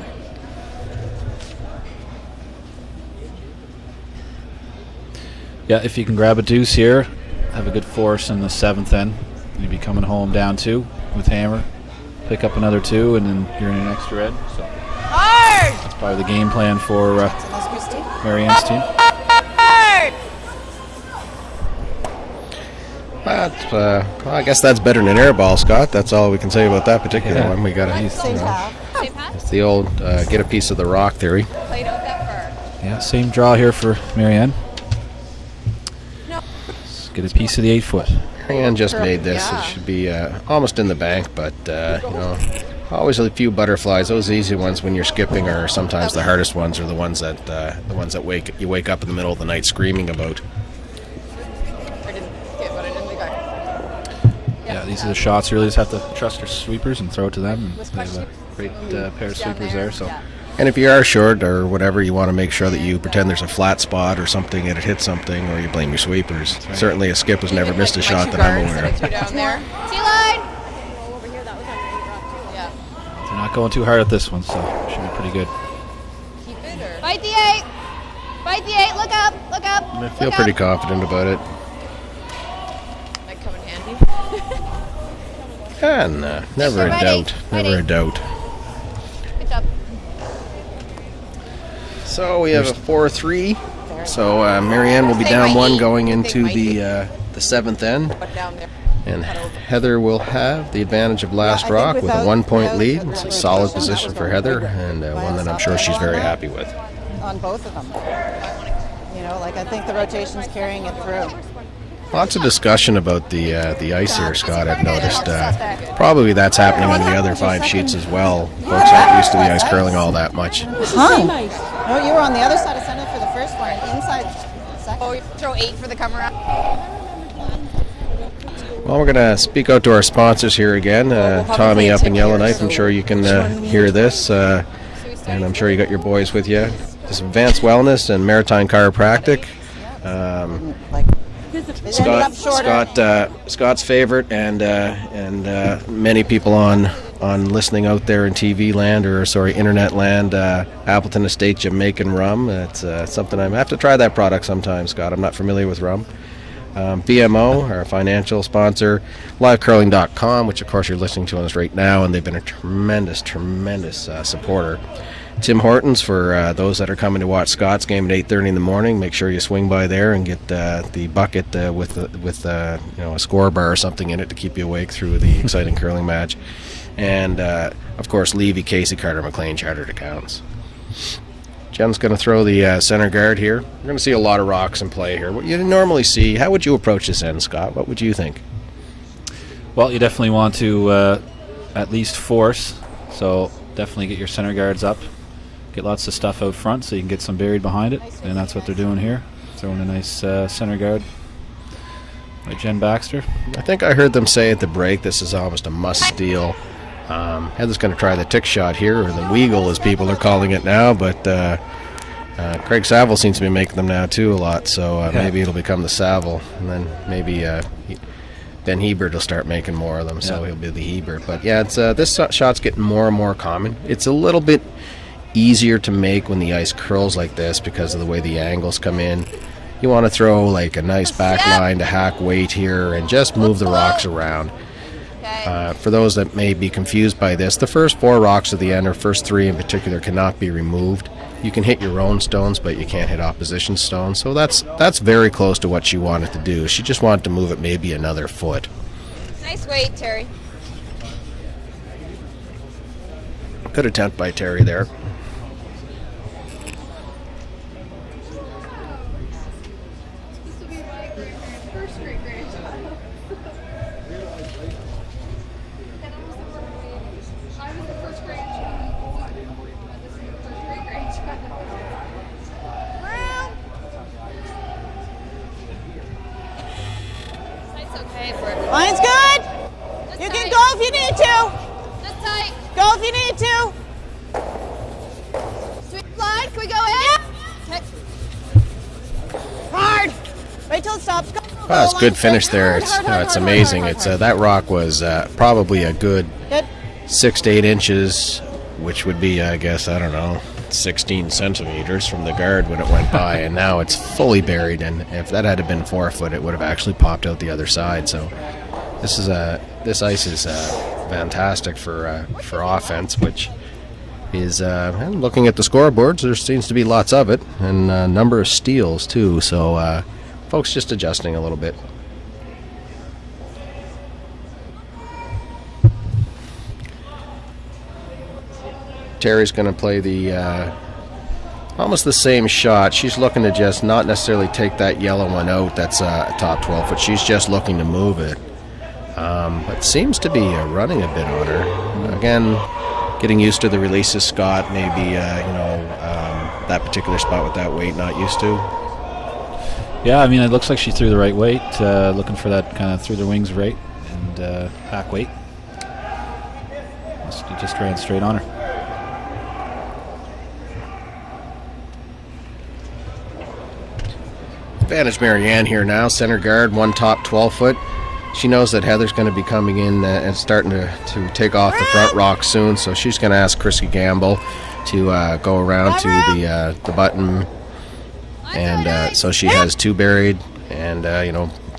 Yeah, if you can grab a deuce here, have a good force in the 7th end, you'd be coming home down 2 with hammer. Pick up another 2, and then you're in an extra red. So that's probably the game plan for Marianne's team. I guess that's better than an air ball, Scott. That's all we can say about that particular one. We got to, it's the old get a piece of the rock theory. Yeah, same draw here for Marianne. Let's get a piece of the 8 foot. Marianne just made this. It should be almost in the bank, but always a few butterflies. Those easy ones when you're skipping are sometimes the hardest ones, or the ones that wake up in the middle of the night screaming about. Yeah, these are the shots. You really just have to trust your sweepers and throw it to them. And they have a great pair of sweepers there. So, and if you are short or whatever, you want to make sure that you pretend there's a flat spot or something and it hits something, or you blame your sweepers. Right. Certainly, a skip has never missed a shot that I'm aware of. T-line. They're not going too hard at this one, so it should be pretty good. Fight the 8. Fight the 8. Look up. Look up. I feel pretty confident about it. Might come in handy. And never a doubt. Never a doubt. Good job. So we have a 4-3. So Marianne will be down 1 going into the 7th end. And Heather will have the advantage of last rock with a 1-point lead. It's a solid position for Heather, and one that I'm sure she's very happy with. On both of them. I think the rotation's carrying it through. Lots of discussion about the ice here, Scott, I've noticed. Probably that's happening on the other 5 sheets as well. Folks aren't used to the ice curling all that much. Huh? No, you were on the other side of center for the first one, inside second. Oh, you throw 8 for the come around. Well, we're going to speak out to our sponsors here again. Tommy up in Yellowknife, I'm sure you can hear this. And I'm sure you got your boys with you. This is Advanced Wellness and Maritime Chiropractic. Scott's favorite, and many people on listening out there in TV land, internet land, Appleton Estate Jamaican rum. It's something I have to try that product sometime, Scott. I'm not familiar with rum. BMO, our financial sponsor, livecurling.com, which of course you're listening to us right now, and they've been a tremendous supporter. Tim Hortons, for those that are coming to watch Scott's game at 8:30 in the morning. Make sure you swing by there and get the bucket with a score bar or something in it to keep you awake through the exciting curling match. And of course, Levy, Casey, Carter, McLean, chartered accounts. Jen's going to throw the center guard here. We're going to see a lot of rocks in play here. What you normally see, how would you approach this end, Scott? What would you think? Well, you definitely want to at least force. So definitely get your center guards up. Get lots of stuff out front so you can get some buried behind it. And that's what they're doing here. Throwing a nice center guard by Jen Baxter. I think I heard them say at the break this is almost a must-steal. Heather's going to try the tick shot here, or the Weagle as people are calling it now, but Craig Saville seems to be making them now too a lot, so maybe it'll become the Saville, and then maybe Ben Hebert will start making more of them, so he'll be the Hebert. But yeah, it's this shot's getting more and more common. It's a little bit easier to make when the ice curls like this because of the way the angles come in. You want to throw like a nice back line to hack weight here and just move the rocks around. For those that may be confused by this, the first 4 rocks at the end, or first 3 in particular, cannot be removed. You can hit your own stones, but you can't hit opposition stones. So that's very close to what she wanted to do. She just wanted to move it maybe another foot. Nice weight, Terry. Good attempt by Terry there. Line's good. You can go if you need to. Just tight. Go if you need to. Sweet line. Can we go in? Okay. Hard. Wait till it stops. Go. Oh, that's a good finish there. It's amazing. It's that rock was probably a good 6 to 8 inches, which would be, I guess, I don't know, 16 centimeters from the guard when it went by, and now it's fully buried. And if that had been 4 foot, it would have actually popped out the other side. So this ice is fantastic for offense, which is looking at the scoreboards. There seems to be lots of it, and a number of steals too. So folks just adjusting a little bit. Terry's going to play the almost the same shot. She's looking to just not necessarily take that yellow one out. That's a top 12 foot. She's just looking to move it. But seems to be running a bit on her. Again, getting used to the releases, Scott. Maybe that particular spot with that weight not used to. Yeah, I mean, it looks like she threw the right weight. Looking for that kind of through the wings rate and hack weight. It just ran straight on her. Advantage Marianne here now, center guard, one top 12 foot. She knows that Heather's going to be coming in and starting to take off the front rock soon, so she's going to ask Chrissy Gamble to go around to the button, and so she has 2 buried, and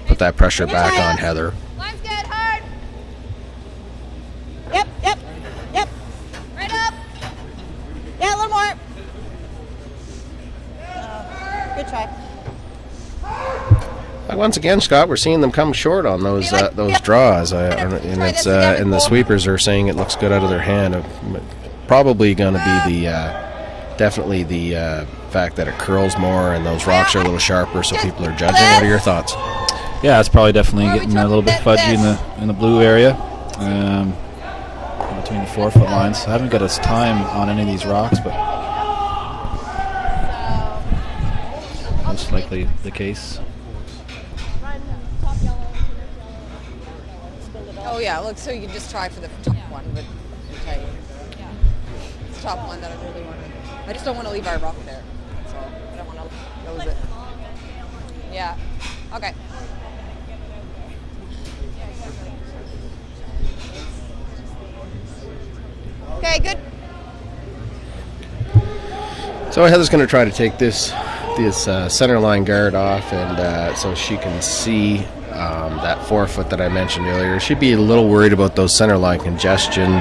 put that pressure back on Heather. Line's good. Hard. Yep. Right up. Yeah, a little more. Good try. Once again, Scott, we're seeing them come short on those draws, and it's and the sweepers are saying it looks good out of their hand. Probably going to be definitely the fact that it curls more and those rocks are a little sharper, so people are judging. What are your thoughts? Yeah, it's probably definitely getting a little bit fudgy in the blue area, between the 4 foot lines. I haven't got its time on any of these rocks, but most likely the case. Oh yeah, look, so you can just try for the top one, but okay. It's the top one that I really want to. I just don't want to leave our rock there. So I don't want to lose it. Yeah. Okay. Okay, good. So Heather's going to try to take this center line guard off, and so she can see that 4 foot that I mentioned earlier. She'd be a little worried about those center line congestion,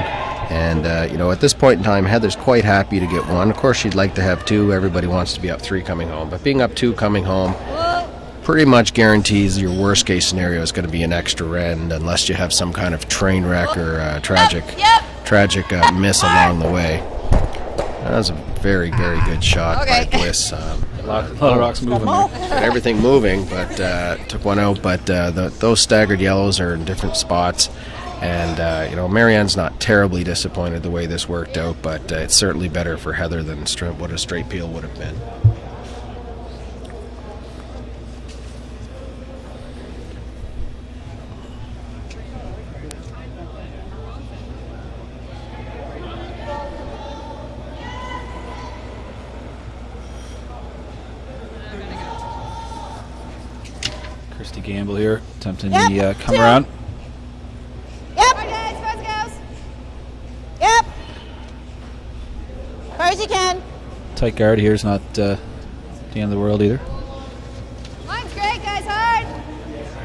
and at this point in time, Heather's quite happy to get 1. Of course, she'd like to have 2. Everybody wants to be up 3 coming home, but being up 2 coming home pretty much guarantees your worst case scenario is going to be an extra end, unless you have some kind of train wreck or tragic tragic miss along the way. That was a very, very good shot by Bliss. A lot of rocks moving there. Got everything moving, but took one out. But those staggered yellows are in different spots. And, Marianne's not terribly disappointed the way this worked out, but it's certainly better for Heather than what a straight peel would have been. Christy Gamble here, attempting the come around. Yep. Guys, girls. Yep. As far as you can. Tight guard here is not the end of the world either. Line's great, guys. Hard.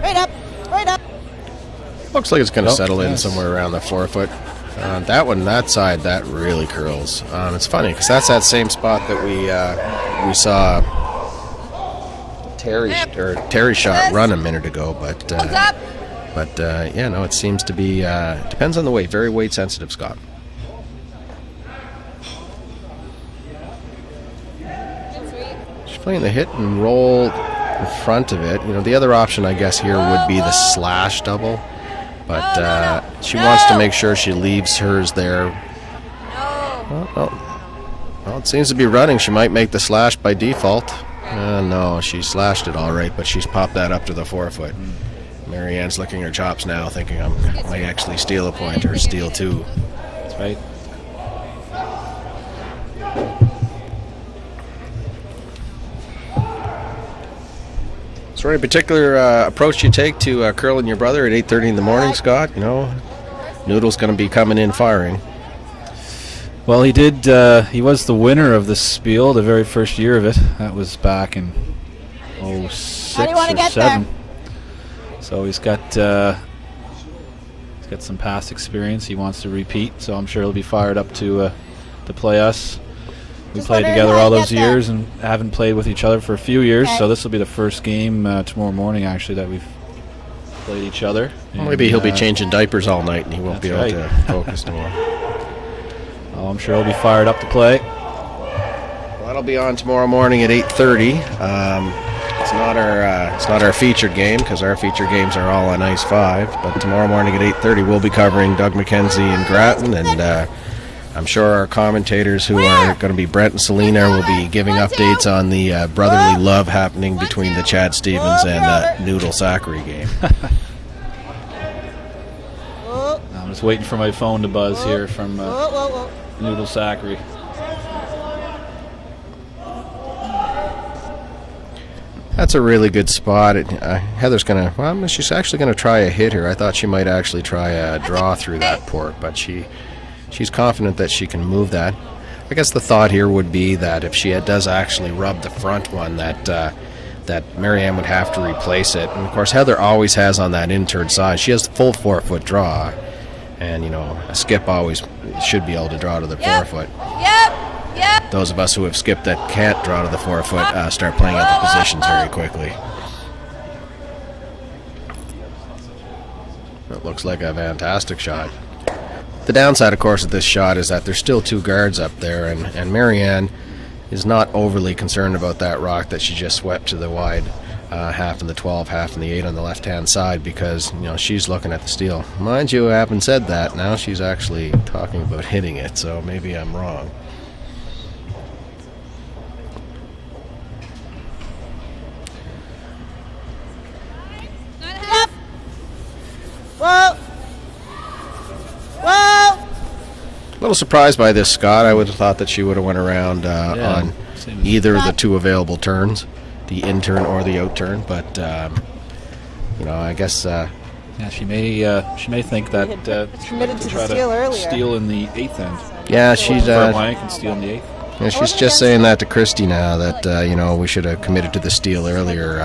Right up. Right up. Looks like it's going to settle in somewhere around the 4 foot. That side, that really curls. It's funny because that's that same spot that we saw Terry shot run a minute ago, but it seems to be depends on the weight. Very weight sensitive, Scott. She's playing the hit and roll in front of it. The other option, I guess, here would be the slash double, but she wants to make sure she leaves hers there. Well, it seems to be running. She might make the slash by default. No, she slashed it all right, but she's popped that up to the 4 foot. Marianne's licking her chops now, thinking I might actually steal a point or steal two. That's right. Is there any particular approach you take to curling your brother at 8:30 in the morning, Scott? Noodle's going to be coming in firing. Well, he did. He was the winner of the Speil the very first year of it. That was back in 06 How do you want to or get 07. there? So he's got some past experience. He wants to repeat. So I'm sure he'll be fired up to play us. We Just played wondering together how all you those get there. years and haven't played with each other for a few years. Okay. So this will be the first game tomorrow morning, actually, that we've played each other. Maybe he'll be changing diapers all night and he won't be able to focus tomorrow. Oh, I'm sure he'll be fired up to play. Well, that'll be on tomorrow morning at 8:30. It's not our featured game because our featured games are all on Ice 5. But tomorrow morning at 8:30, we'll be covering Doug McKenzie and Grattan, and I'm sure our commentators, who are going to be Brent and Selena, will be giving updates on the brotherly love happening between the Chad Stevens and Noodle Zachary game. I'm just waiting for my phone to buzz here from Noodle Zachary. That's a really good spot. Heather's she's actually going to try a hit here. I thought she might actually try a draw through that port, but she's confident that she can move that. I guess the thought here would be that if she does actually rub the front one, that Marianne would have to replace it. And of course, Heather always has on that in-turn side. She has the full 4 foot draw, and a skip always should be able to draw to the 4 foot. Yep. Those of us who have skipped that can't draw to the 4 foot start playing out the positions very quickly. It looks like a fantastic shot. The downside, of course, of this shot is that there's still two guards up there, and Marianne is not overly concerned about that rock that she just swept to the wide half in the 12, half in the 8 on the left-hand side, because she's looking at the steal. Mind you, I haven't said that. Now she's actually talking about hitting it, so maybe I'm wrong. Yep. Whoa. A little surprised by this, Scott. I would have thought that she would have went around on either of the two available turns, the in-turn or the out-turn, but I guess she may think that committed to the try steal earlier. Steal in the 8th end. yeah, she's Blank and steal in the 8th. yeah, she's just saying that to Christy now, that we should have committed to the steal earlier.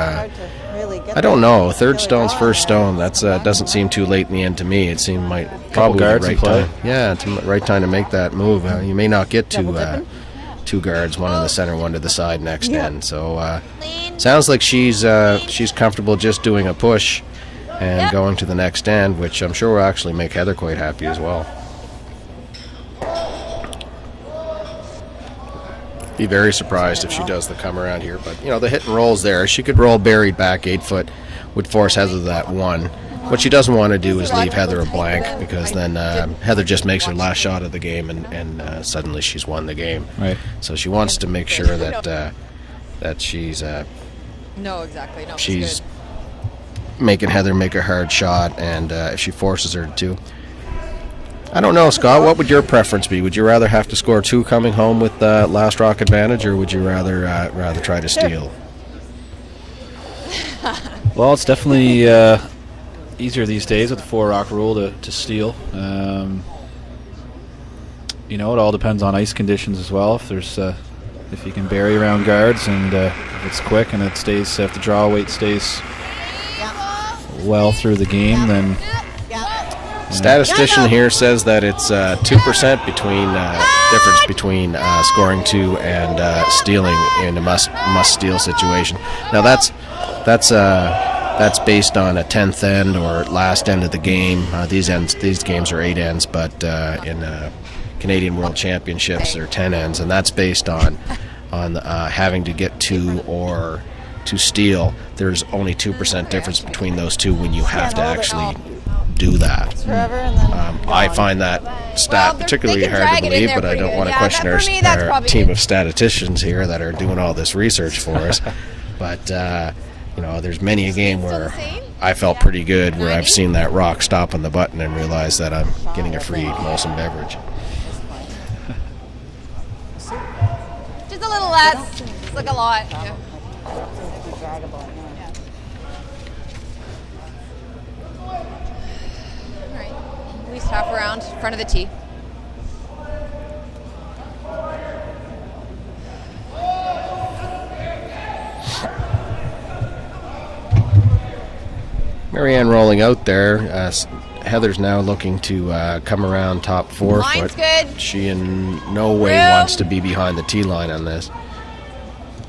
I don't know. Third stone's first stone. That's doesn't seem too late in the end to me. It seemed probably the guards right in play. time. Yeah, right time to make that move. You may not get to two guards, one in the center, one to the side next end. So sounds like she's comfortable just doing a push and going to the next end, which I'm sure will actually make Heather quite happy as well. Be very surprised if she does the come around here. But, the hit and roll's there. She could roll buried back 8 foot, would force Heather that 1. What she doesn't want to do is leave Heather a blank, because then Heather just makes her last shot of the game, and suddenly she's won the game. Right. So she wants to make sure that she's No, exactly. No, she's making Heather make a hard shot, and if she forces her to. I don't know, Scott. What would your preference be? Would you rather have to score 2 coming home with last rock advantage, or would you rather try to steal? Well, it's definitely easier these days with the 4 rock rule to steal. It all depends on ice conditions as well. If there's if you can bury around guards, and if it's quick and it stays, if the draw weight stays well through the game, then. Statistician here says that it's 2% difference between scoring 2 and stealing in a must steal situation. Now that's based on a 10th end or last end of the game. These games are 8 ends, but in Canadian World Championships they're 10 ends, and that's based on having to get 2 or to steal. There's only 2% difference between those two when you have to actually do that. I find that stat particularly hard to believe, but I don't want to question our team of statisticians here that are doing all this research for us. But there's many a game where I felt pretty good where I've seen that rock stop on the button and realized that I'm getting a free Molson beverage. Just a little less. It's like a lot. Yeah. At least half around front of the tee. Marianne rolling out there. Heather's now looking to come around top 4 Line's foot. good. She in no way wants to be behind the tee line on this.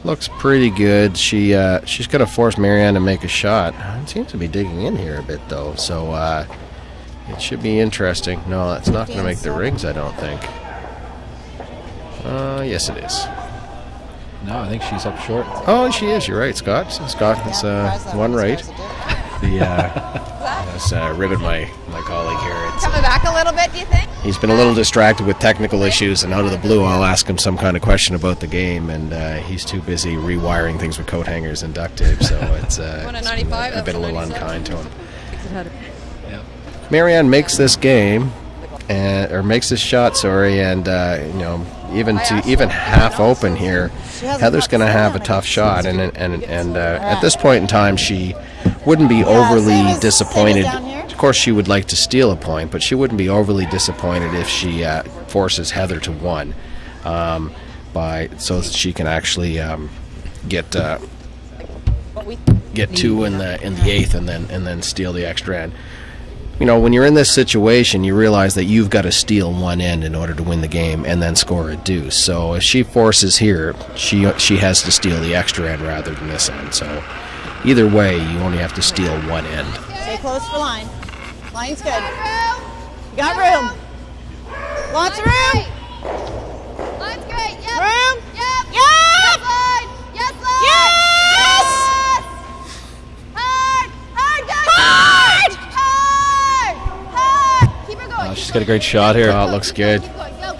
Looks pretty good. She's going to force Marianne to make a shot. It seems to be digging in here a bit, though. So it should be interesting. No, that's not going to make the rings, I don't think. Yes, it is. No, I think she's up short. Oh, she is. You're right, Scott. Scott is one right. I was ribbing my colleague here. Coming back a little bit, do you think? He's been a little distracted with technical issues, and out of the blue, I'll ask him some kind of question about the game, and he's too busy rewiring things with coat hangers and duct tape, so it's been a little unkind to him. Marianne makes this game, makes this shot, and even half open here, Heather's going to have a tough shot, and at this point in time, she wouldn't be overly disappointed. Of course, she would like to steal a point, but she wouldn't be overly disappointed if she forces Heather to 1, so that she can actually get 2 in the 8th, and then steal the extra end. When you're in this situation, you realize that you've got to steal 1 end in order to win the game and then score a deuce. So if she forces here, she has to steal the extra end rather than this end. So either way, you only have to steal 1 end. Stay close for line. Line's good. You got room. Lots of room. Line's great. Yep. Room. Yep. Yep. Yes, line. Yes, line. Yes. Hard. Hard, guys. Hard. Keep her going. She's got a great shot here. Oh, it looks good. Keep going. Go.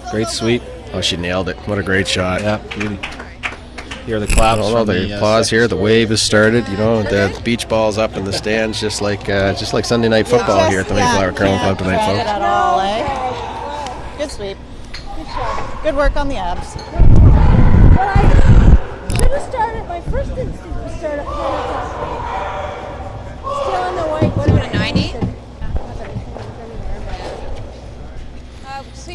Great sweep. Oh, she nailed it. What a great shot. Yeah, beauty. Hear the claps. The applause here. The wave has started. The beach ball's up in the stands, just like Sunday night football here at the Mayflower Curling Club tonight, folks. At all, eh? Good sweep. Good work on the abs. But I should have started. My first instinct was start up still on the white. What about a 90?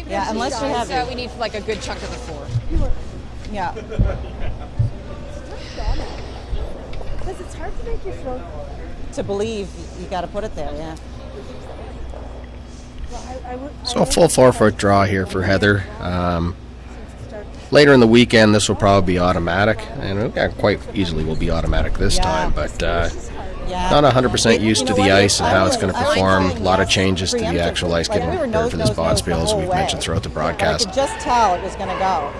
Yeah, unless you have we need like a good chunk of the 4. Yeah. Because it's hard to make your throw. To believe, you got to put it there, yeah. So a full 4-foot draw here for Heather. Later in the weekend, this will probably be automatic, and quite easily will be automatic this time, but not 100% used to the ice and how it's going to perform. A lot of changes to the actual ice getting prepared for this bod spiel, as we've mentioned throughout the broadcast. I could just tell it was going to go.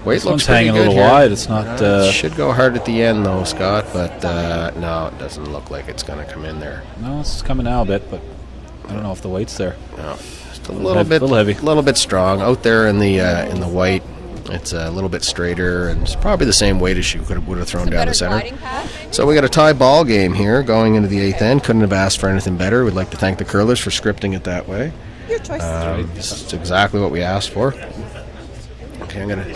Weight This looks one's pretty hanging a good little here. wide. It's not. Should go hard at the end though, Scott, but no, it doesn't look like it's going to come in there. No, it's coming out a bit, but I don't know if the weight's there. No, just a little heavy. a little bit strong out there in the white. It's a little bit straighter, and it's probably the same weight as she would have thrown down the center. So we got a tie ball game here going into the 8th end. Couldn't have asked for anything better. We'd like to thank the curlers for scripting it that way. Your choice. This is exactly what we asked for. Okay, I'm going to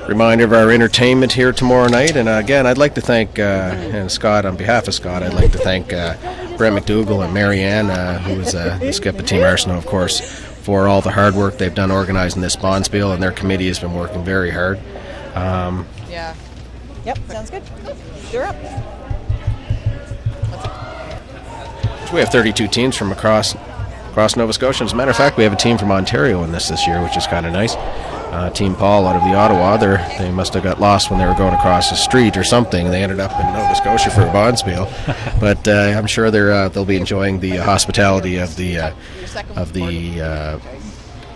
remind of our entertainment here tomorrow night. And again, I'd like to thank, and Scott, on behalf of Scott, I'd like to thank Brett McDougall and Marianne, who is the skip of Team Arsenault, of course, for all the hard work they've done organizing this Speil, and their committee has been working very hard. Yeah. Yep, sounds good. You're up. So we have 32 teams from across Nova Scotia. As a matter of fact, we have a team from Ontario in this year, which is kind of nice. Team Paul out of the Ottawa, they must have got lost when they were going across the street or something. They ended up in Nova Scotia for a Speil, but I'm sure they'll be enjoying the hospitality of the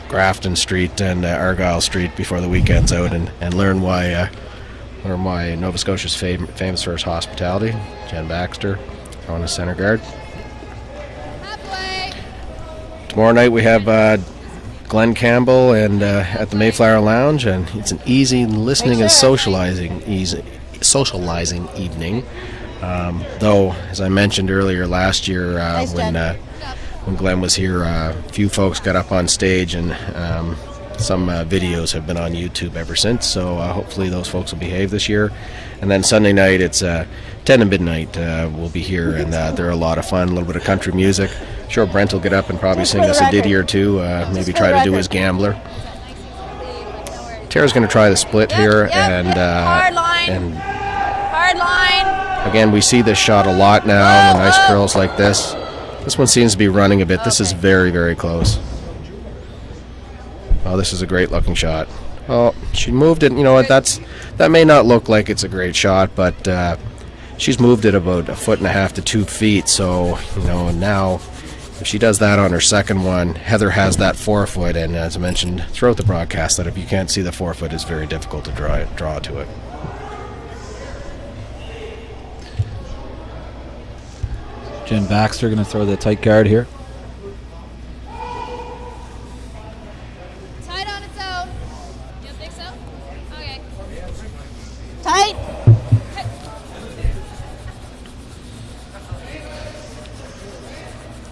Grafton Street and Argyle Street before the weekend's out, and learn why Nova Scotia's famous for its hospitality. Jen Baxter on the center guard. Tomorrow night we have Glenn Campbell and at the Mayflower Lounge, and it's an easy listening and socializing evening. Though, as I mentioned earlier last year, when Glenn was here, a few folks got up on stage, and some videos have been on YouTube ever since. So hopefully those folks will behave this year. And then Sunday night, it's 10 to midnight. We'll be here, and they're a lot of fun. A little bit of country music. Sure, Brent will get up and probably sing us a ditty or two. Maybe try to do his Gambler. Tara's going to try the split here, and Hard line. Again, we see this shot a lot now. The nice curls like this. This one seems to be running a bit. This is very, very close. Oh, this is a great looking shot. Oh, she moved it. You know what? That may not look like it's a great shot, but she's moved it about 1.5 feet to 2 feet. So now, if she does that on her second one, Heather has that 4 foot, and as I mentioned throughout the broadcast, that if you can't see the 4 foot, it's very difficult to draw to it. Jen Baxter going to throw the tight guard here. Tight on its own. You don't think so? Okay. Tight.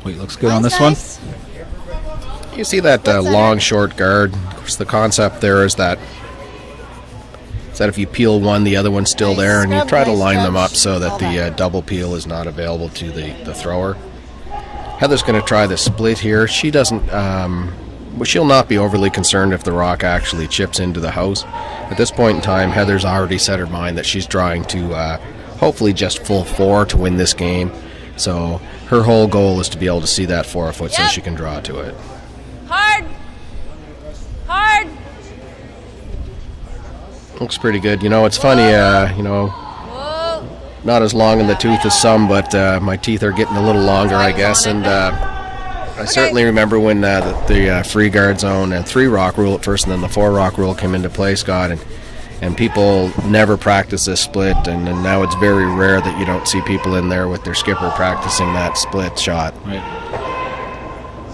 Wait, looks good on this one. You see that long, short guard. Of course, the concept there is that if you peel one, the other one's still there, and you try to line them up so that the double peel is not available to the thrower. Heather's going to try the split here. She doesn't. She'll not be overly concerned if the rock actually chips into the house. At this point in time, Heather's already set her mind that she's trying to hopefully just full 4 to win this game. So her whole goal is to be able to see that 4 foot so she can draw to it. Hard. Looks pretty good. It's funny, not as long in the tooth as some, but my teeth are getting a little longer, I guess. And I certainly remember when the free guard zone and 3 rock rule at first, and then the 4 rock rule came into play, Scott, and people never practice this split, and now it's very rare that you don't see people in there with their skipper practicing that split shot. Right.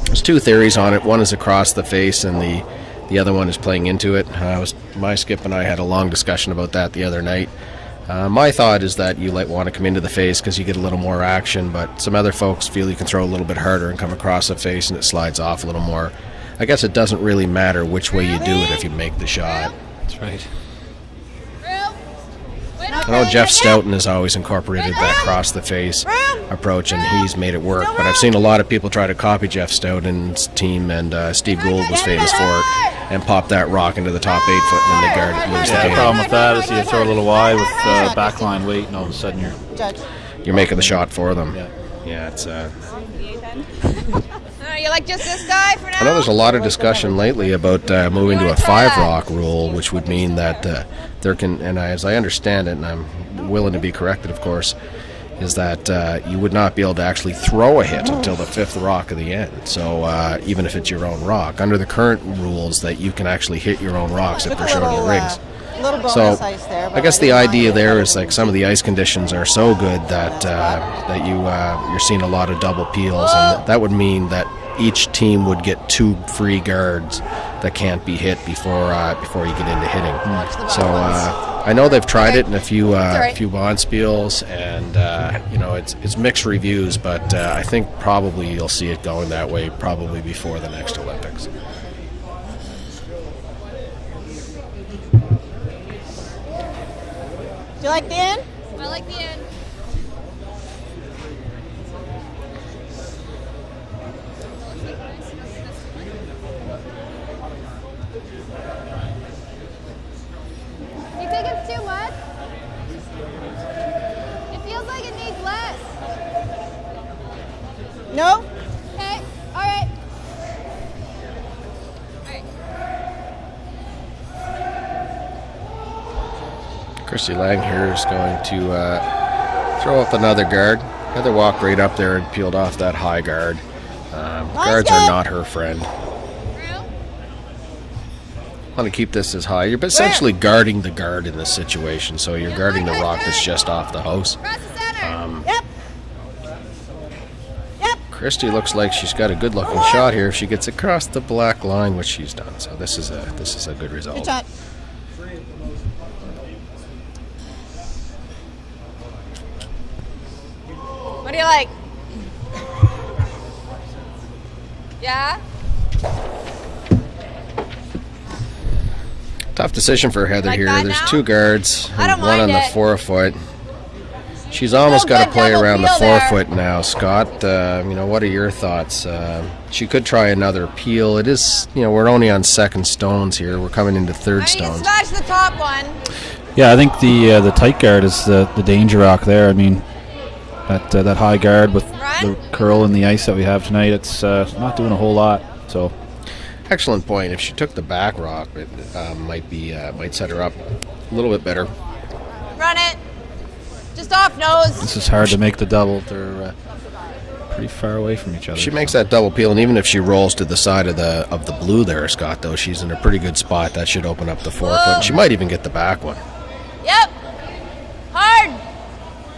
There's 2 theories on it. One is across the face, and the other one is playing into it. My skip and I had a long discussion about that the other night. My thought is that you want to come into the face because you get a little more action, but some other folks feel you can throw a little bit harder and come across the face and it slides off a little more. I guess it doesn't really matter which way you do it if you make the shot. That's right. I know Jeff Stoughton has always incorporated that cross the face approach, and he's made it work. But I've seen a lot of people try to copy Jeff Stoughton's team, and Steve Gould was famous for it, and pop that rock into the top 8 foot, and then they guard it and lose the The game. problem with that is you throw a little wide with backline weight, and all of a sudden You're making the shot for them. Yeah. It's. You like just this guy for now? I know there's a lot of discussion lately about moving to a 5 rock rule, which would mean that there can, and as I understand it, and I'm willing to be corrected, of course, is that you would not be able to actually throw a hit until the 5th rock of the end. So even if it's your own rock, under the current rules, that you can actually hit your own rocks if they're shown in the rigs. Little bonus So ice there, I guess the idea there is like some of the ice conditions are so good that that you're seeing a lot of double peels, and that would mean that each team would get 2 free guards that can't be hit before you get into hitting. So I know they've tried it in a few bond spiels, and it's mixed reviews, but I think probably you'll see it going that way probably before the next Olympics. Do you like the end? I like the end. You think it's too much? It feels like it needs less. No? Okay, all right. Christy Lang here is going to throw up another guard. Heather walked right up there and peeled off that high guard. Guards are not her friend. Want to keep this as high. You're essentially guarding the guard in this situation, so you're guarding the rock that's just off the house. Yep. Christy looks like she's got a good-looking shot here if she gets across the black line, which she's done. So this is a good result. Good shot. What do you like? Yeah? Tough decision for Heather Like here. that There's now? 2 guards, I don't one on mind the it. 4-foot. She's almost got to good play double around the peel there. 4-foot now, Scott. What are your thoughts? She could try another peel. It is, we're only on 2nd stones here. We're coming into 3rd I need to stones. smash the top one. Yeah, I think the tight guard is the danger rock there. I mean, that high guard with the curl and the ice that we have tonight, it's not doing a whole lot. So Excellent point. If she took the back rock, it might set her up a little bit better. Run it. Just off nose. this is hard to make the double. They're pretty far away from each other. She makes that double peel, and even if she rolls to the side of the blue there, Scott, though, she's in a pretty good spot. That should open up the 4-foot. And she might even get the back one. Yep. Hard.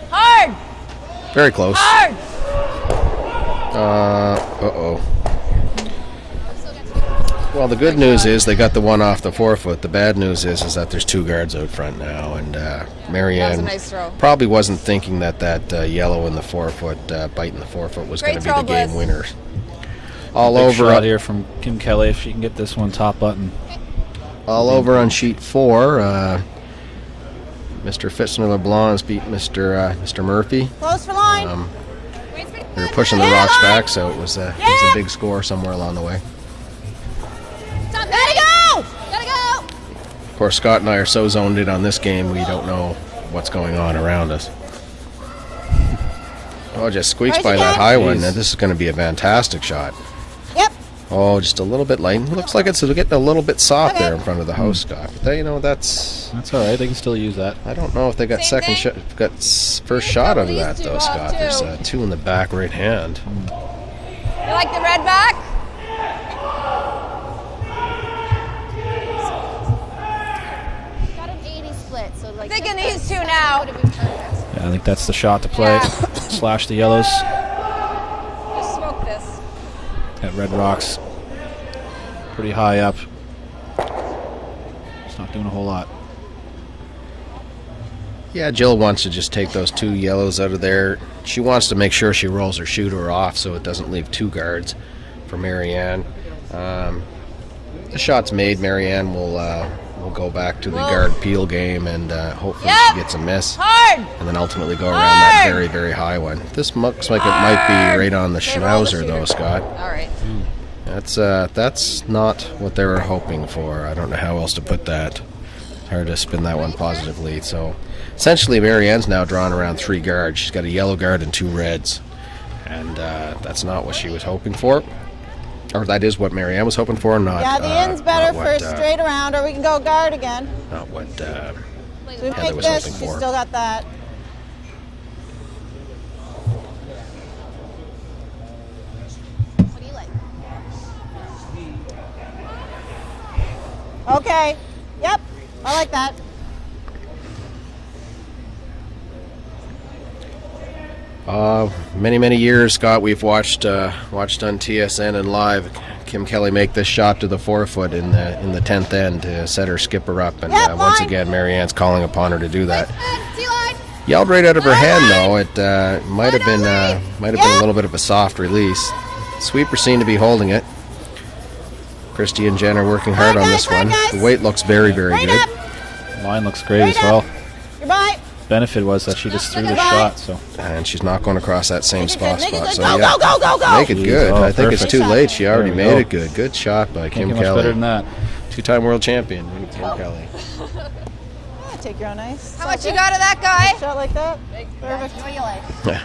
Hard. Very close. Hard. Uh-oh. Well, the good news is they got the one off the 4-foot. The bad news is that there's 2 guards out front now, and Marianne nice throw. probably wasn't thinking that yellow in the 4-foot, bite in the 4-foot was going to be the game Bliss. winner. All Big over shot here from Kim Kelly if she can get this one top button. All over on sheet 4. Mr. Fitzner-LeBlanc has beat Mr. Murphy. Close for line. They were pushing the rocks back, so it was a big score somewhere along the way. Stop. Gotta go. Gotta go. Of course, Scott and I are so zoned in on this game, we don't know what's going on around us. Oh, just squeaks Raise by again. that high one. Jeez. Now, this is going to be a fantastic shot. Yep. Oh, just a little bit light. Looks like it's getting a little bit soft Okay. there in front of the house, Scott. But that's That's all right. They can still use that. I don't know if they got Same second thing. shot, got first shot out of these that two though, off, Scott. too. There's 2 in the back right hand. You like the red back? Got an 80 split, so like. Thinking just these the two second now. would have been perfect. Yeah, I think that's the shot to play. Yeah. Slash the yellows. Just smoke this. That red rock's pretty high up. It's not doing a whole lot. Yeah, Jill wants to just take those 2 yellows out of there. She wants to make sure she rolls her shooter off so it doesn't leave 2 guards for Marianne. The shot's made. Marianne will go back to the guard peel game and hopefully she gets a miss. Hard. And then ultimately go around that very, very high one. This looks like it might be right on the Okay, roll the schnauzer though, shooter. Scott. All right. That's not what they were hoping for. I don't know how else to put that. It's hard to spin that one positively. So essentially Marianne's now drawn around 3 guards. She's got a yellow guard and 2 reds. And that's not what she was hoping for. Or that is what Marianne was hoping for, not Yeah, the end's better not for what, straight around, or we can go guard again. not what So we Heather make was this, hoping you for. still got that. Okay. Yep. I like that. Many years, Scott, we've watched on TSN and live Kim Kelly make this shot to the forefoot in the 10th end to set her skipper up, and once again Marianne's calling upon her to do that. Yelled right out of her hand though. It might have been a little bit of a soft release. Sweeper seemed to be holding it. Christy and Jen are working hard on this one. The weight looks very good. Line looks great as well. Goodbye. Benefit was that she just threw the shot, so. And she's not going across that same spot. So Go, yeah, go. make it good. Oh, I think it's perfect. too late. She already There we made go. it good. Good shot by Kim Can't get much Kelly. better than that. Two-time world champion, Kim Kelly. Yeah, take your own ice. How much you got of that guy? Shot like that. Perfect. What do you like? Yeah.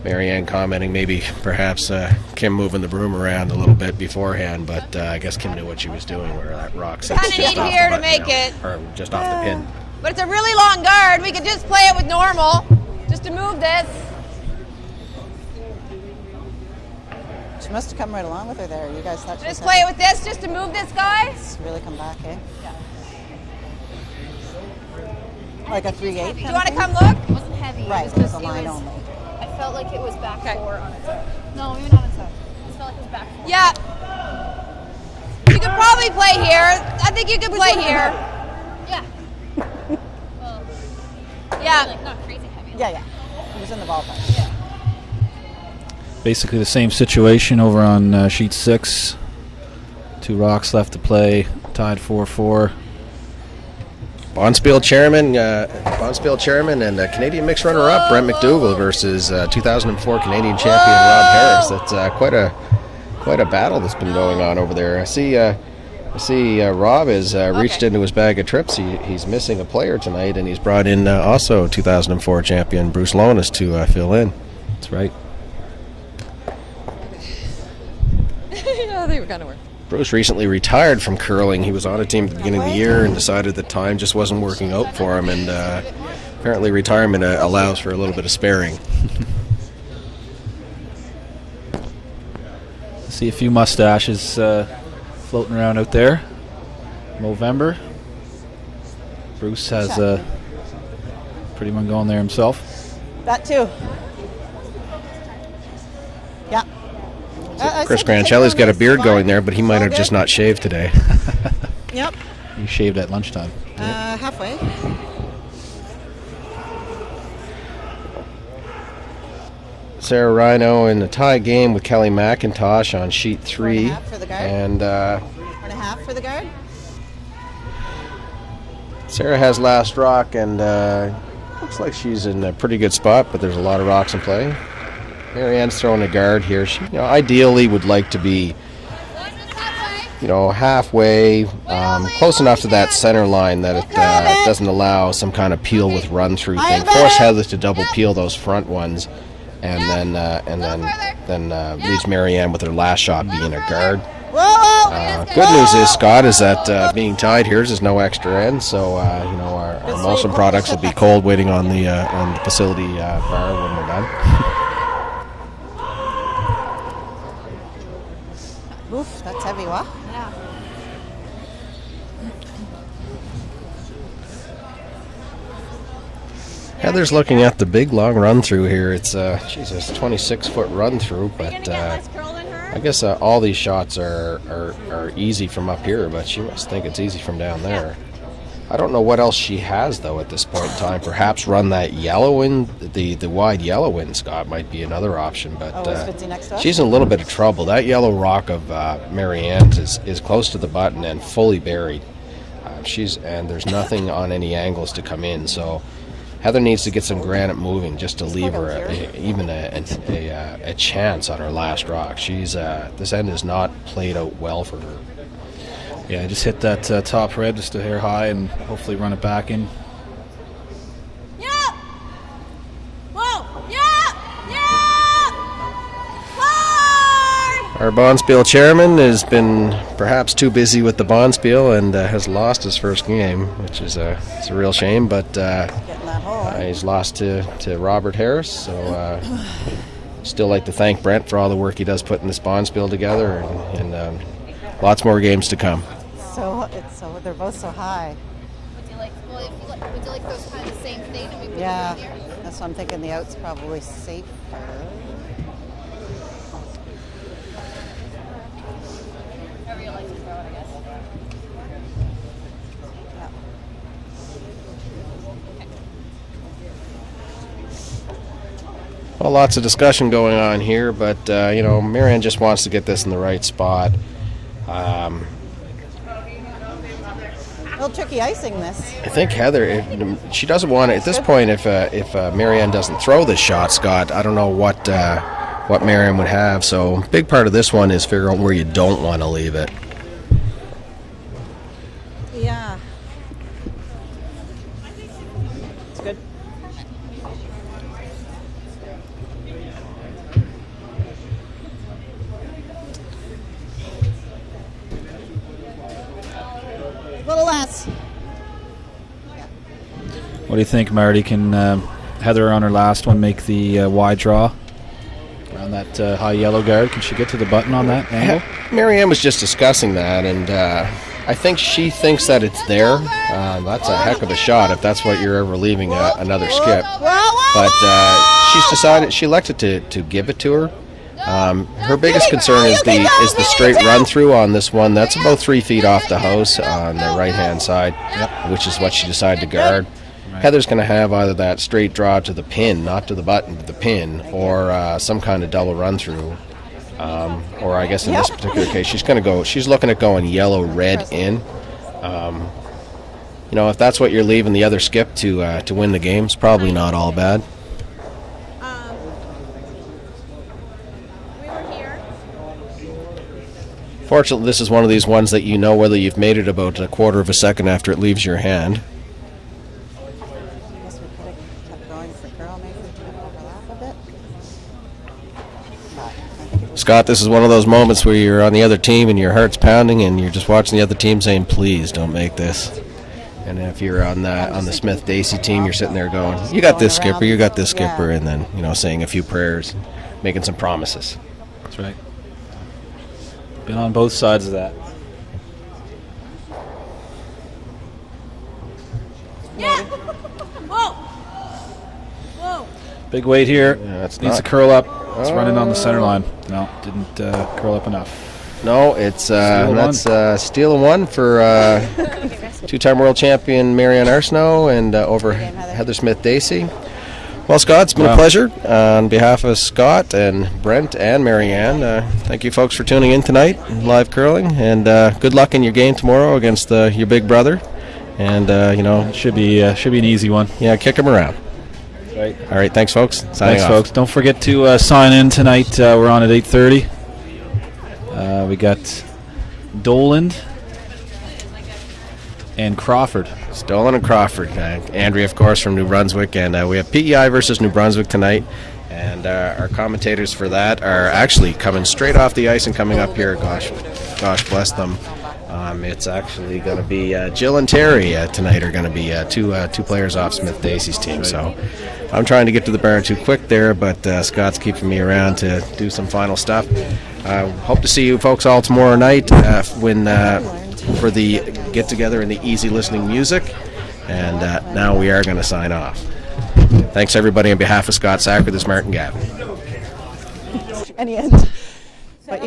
Marianne commenting maybe perhaps Kim moving the broom around a little bit beforehand, but I guess Kim knew what she was doing where that rock sits Kinda just need off here the to button, make it. or just off the pin. But it's a really long guard. We could just play it with normal, just to move this. She must have come right along with her there. You guys thought she Just was play it with this, just to move this guy. really come back, eh? Like a 3/8. Do you want to come look? It wasn't heavy. Right, It it was was a just, line only. I felt like it was back Okay. four on its own. No, even on its own. It felt like it was back four. Yeah. You could probably play here. I think you could play here. Yeah. Well, Yeah. like not crazy heavy. Yeah. It was in the ballpark. Basically the same situation over on sheet 6. 2 rocks left to play. Tied 4-4. Speil chairman and Canadian mixed runner-up Brent McDougall versus 2004 Canadian champion Rob Harris. That's quite a battle that's been going on over there. I see Rob has reached into his bag of trips. He's missing a player tonight, and he's brought in also 2004 champion Bruce Lonis to fill in. That's right. Yeah, they were kind of weird. Bruce recently retired from curling. He was on a team at the beginning of the year and decided that time just wasn't working out for him, and apparently retirement allows for a little bit of sparing. See a few mustaches floating around out there. Movember. Bruce has a pretty one going there himself. That too. Yeah. Chris Grancelli's got a beard going there, but he might have just not shaved today. Yep. You shaved at lunchtime. Halfway. Sarah Rhino in the tie game with Kelly McIntosh on sheet 3. 4.5 for the guard. And 1.5 for the guard. Sarah has last rock, and looks like she's in a pretty good spot, but there's a lot of rocks in play. Marianne's throwing a guard here. She, ideally would like to be, halfway, close enough to that center line that it doesn't allow some kind of peel with run through thing. Force Heather to double peel those front ones, and then leaves Marianne with her last shot being a guard. Good news is, Scott, is that being tied here is no extra end, so our emulsion products will be cold waiting on the facility bar when we're done. Oof, that's heavy, what? Yeah. Heather's looking at the big long run through here. It's 26-foot run through, but I guess all these shots are easy from up here, but she must think it's easy from down there. I don't know what else she has though at this point in time. Perhaps run that yellow in, the wide yellow in, Scott, might be another option, but is Fitzy next to us? she's in a little bit of trouble. That yellow rock of Marianne's is close to the button and fully buried. And there's nothing on any angles to come in, so Heather needs to get some granite moving just to leave her even a chance on her last rock. She's this end is not played out well for her. Yeah, just hit that top red just a hair high and hopefully run it back in. Yeah. Whoa. Yeah. Yeah. Hard. Our Bonspiel chairman has been perhaps too busy with the Bonspiel and has lost his first game, which is it's a real shame, but Getting that hole. he's lost to Robert Harris, so still like to thank Brent for all the work he does putting this Bonspiel together, and lots more games to come. they're both so high. Would you like? Well, if you like, would you like those kind of same thing? And we put Yeah, them here? that's why I'm thinking the out's probably safer. However you like to throw it, I guess. Yeah. Well, lots of discussion going on here, but Marianne just wants to get this in the right spot. A little tricky icing this. I think Heather, she doesn't want it at this point. If Marianne doesn't throw this shot, Scott, I don't know what Marianne would have. So, big part of this one is figure out where you don't want to leave it. Yeah. It's good. A little less. What do you think, Marty? Can Heather on her last one make the wide draw around that high yellow guard? Can she get to the button on that angle? Marianne was just discussing that, and I think she thinks that it's there. That's a heck of a shot if that's what you're ever leaving another skip. But she's decided, she elected to give it to her. Her biggest concern is the straight run through on this one. That's about 3 feet off the house on the right hand side, which is what she decided to guard. Right. Heather's going to have either that straight draw to the pin, not to the button, to the pin, or some kind of double run through. Or I guess in this particular case, she's looking at going yellow red in. If that's what you're leaving the other skip to win the game, it's probably not all bad. We were here. Fortunately, this is one of these ones that you know whether you've made it about a quarter of a second after it leaves your hand. I guess we could have kept going for girl, maybe to overlap a bit. But I think it was Scott, this is one of those moments where you're on the other team and your heart's pounding and you're just watching the other team saying, please don't make this. And if you're on the Smith-Dacey team, you're sitting there going, you got this skipper, you got this skipper, and then, saying a few prayers, making some promises. That's right. Been on both sides of that. Yeah. Whoa. Whoa. Big weight here. Yeah, that's Needs not- to curl up. It's running on the center line. No, didn't curl up enough. No, it's that's steal a one for two-time world champion Marianne Arsenault and over Heather Smith-Dacey. Well, Scott, it's been a pleasure. On behalf of Scott and Brent and Marianne, thank you folks for tuning in tonight, live curling, and good luck in your game tomorrow against your big brother. And It should be an easy one. yeah, kick him around. Right. All right, thanks, folks. Signing Thanks, off. folks. Don't forget to sign in tonight. We're on at 8:30. We got Doland and Crawford. Stolen and Crawford. Andrea, of course, from New Brunswick. And we have PEI versus New Brunswick tonight. And our commentators for that are actually coming straight off the ice and coming up here. Gosh bless them. It's actually going to be Jill and Terry tonight are going to be two players off Smith-Dacey's team. So I'm trying to get to the bar too quick there, but Scott's keeping me around to do some final stuff. Hope to see you folks all tomorrow night for the get-together and the easy listening music. And now we are going to sign off. Thanks, everybody. On behalf of Scott Sacker, this is Martin Gavin. any end. But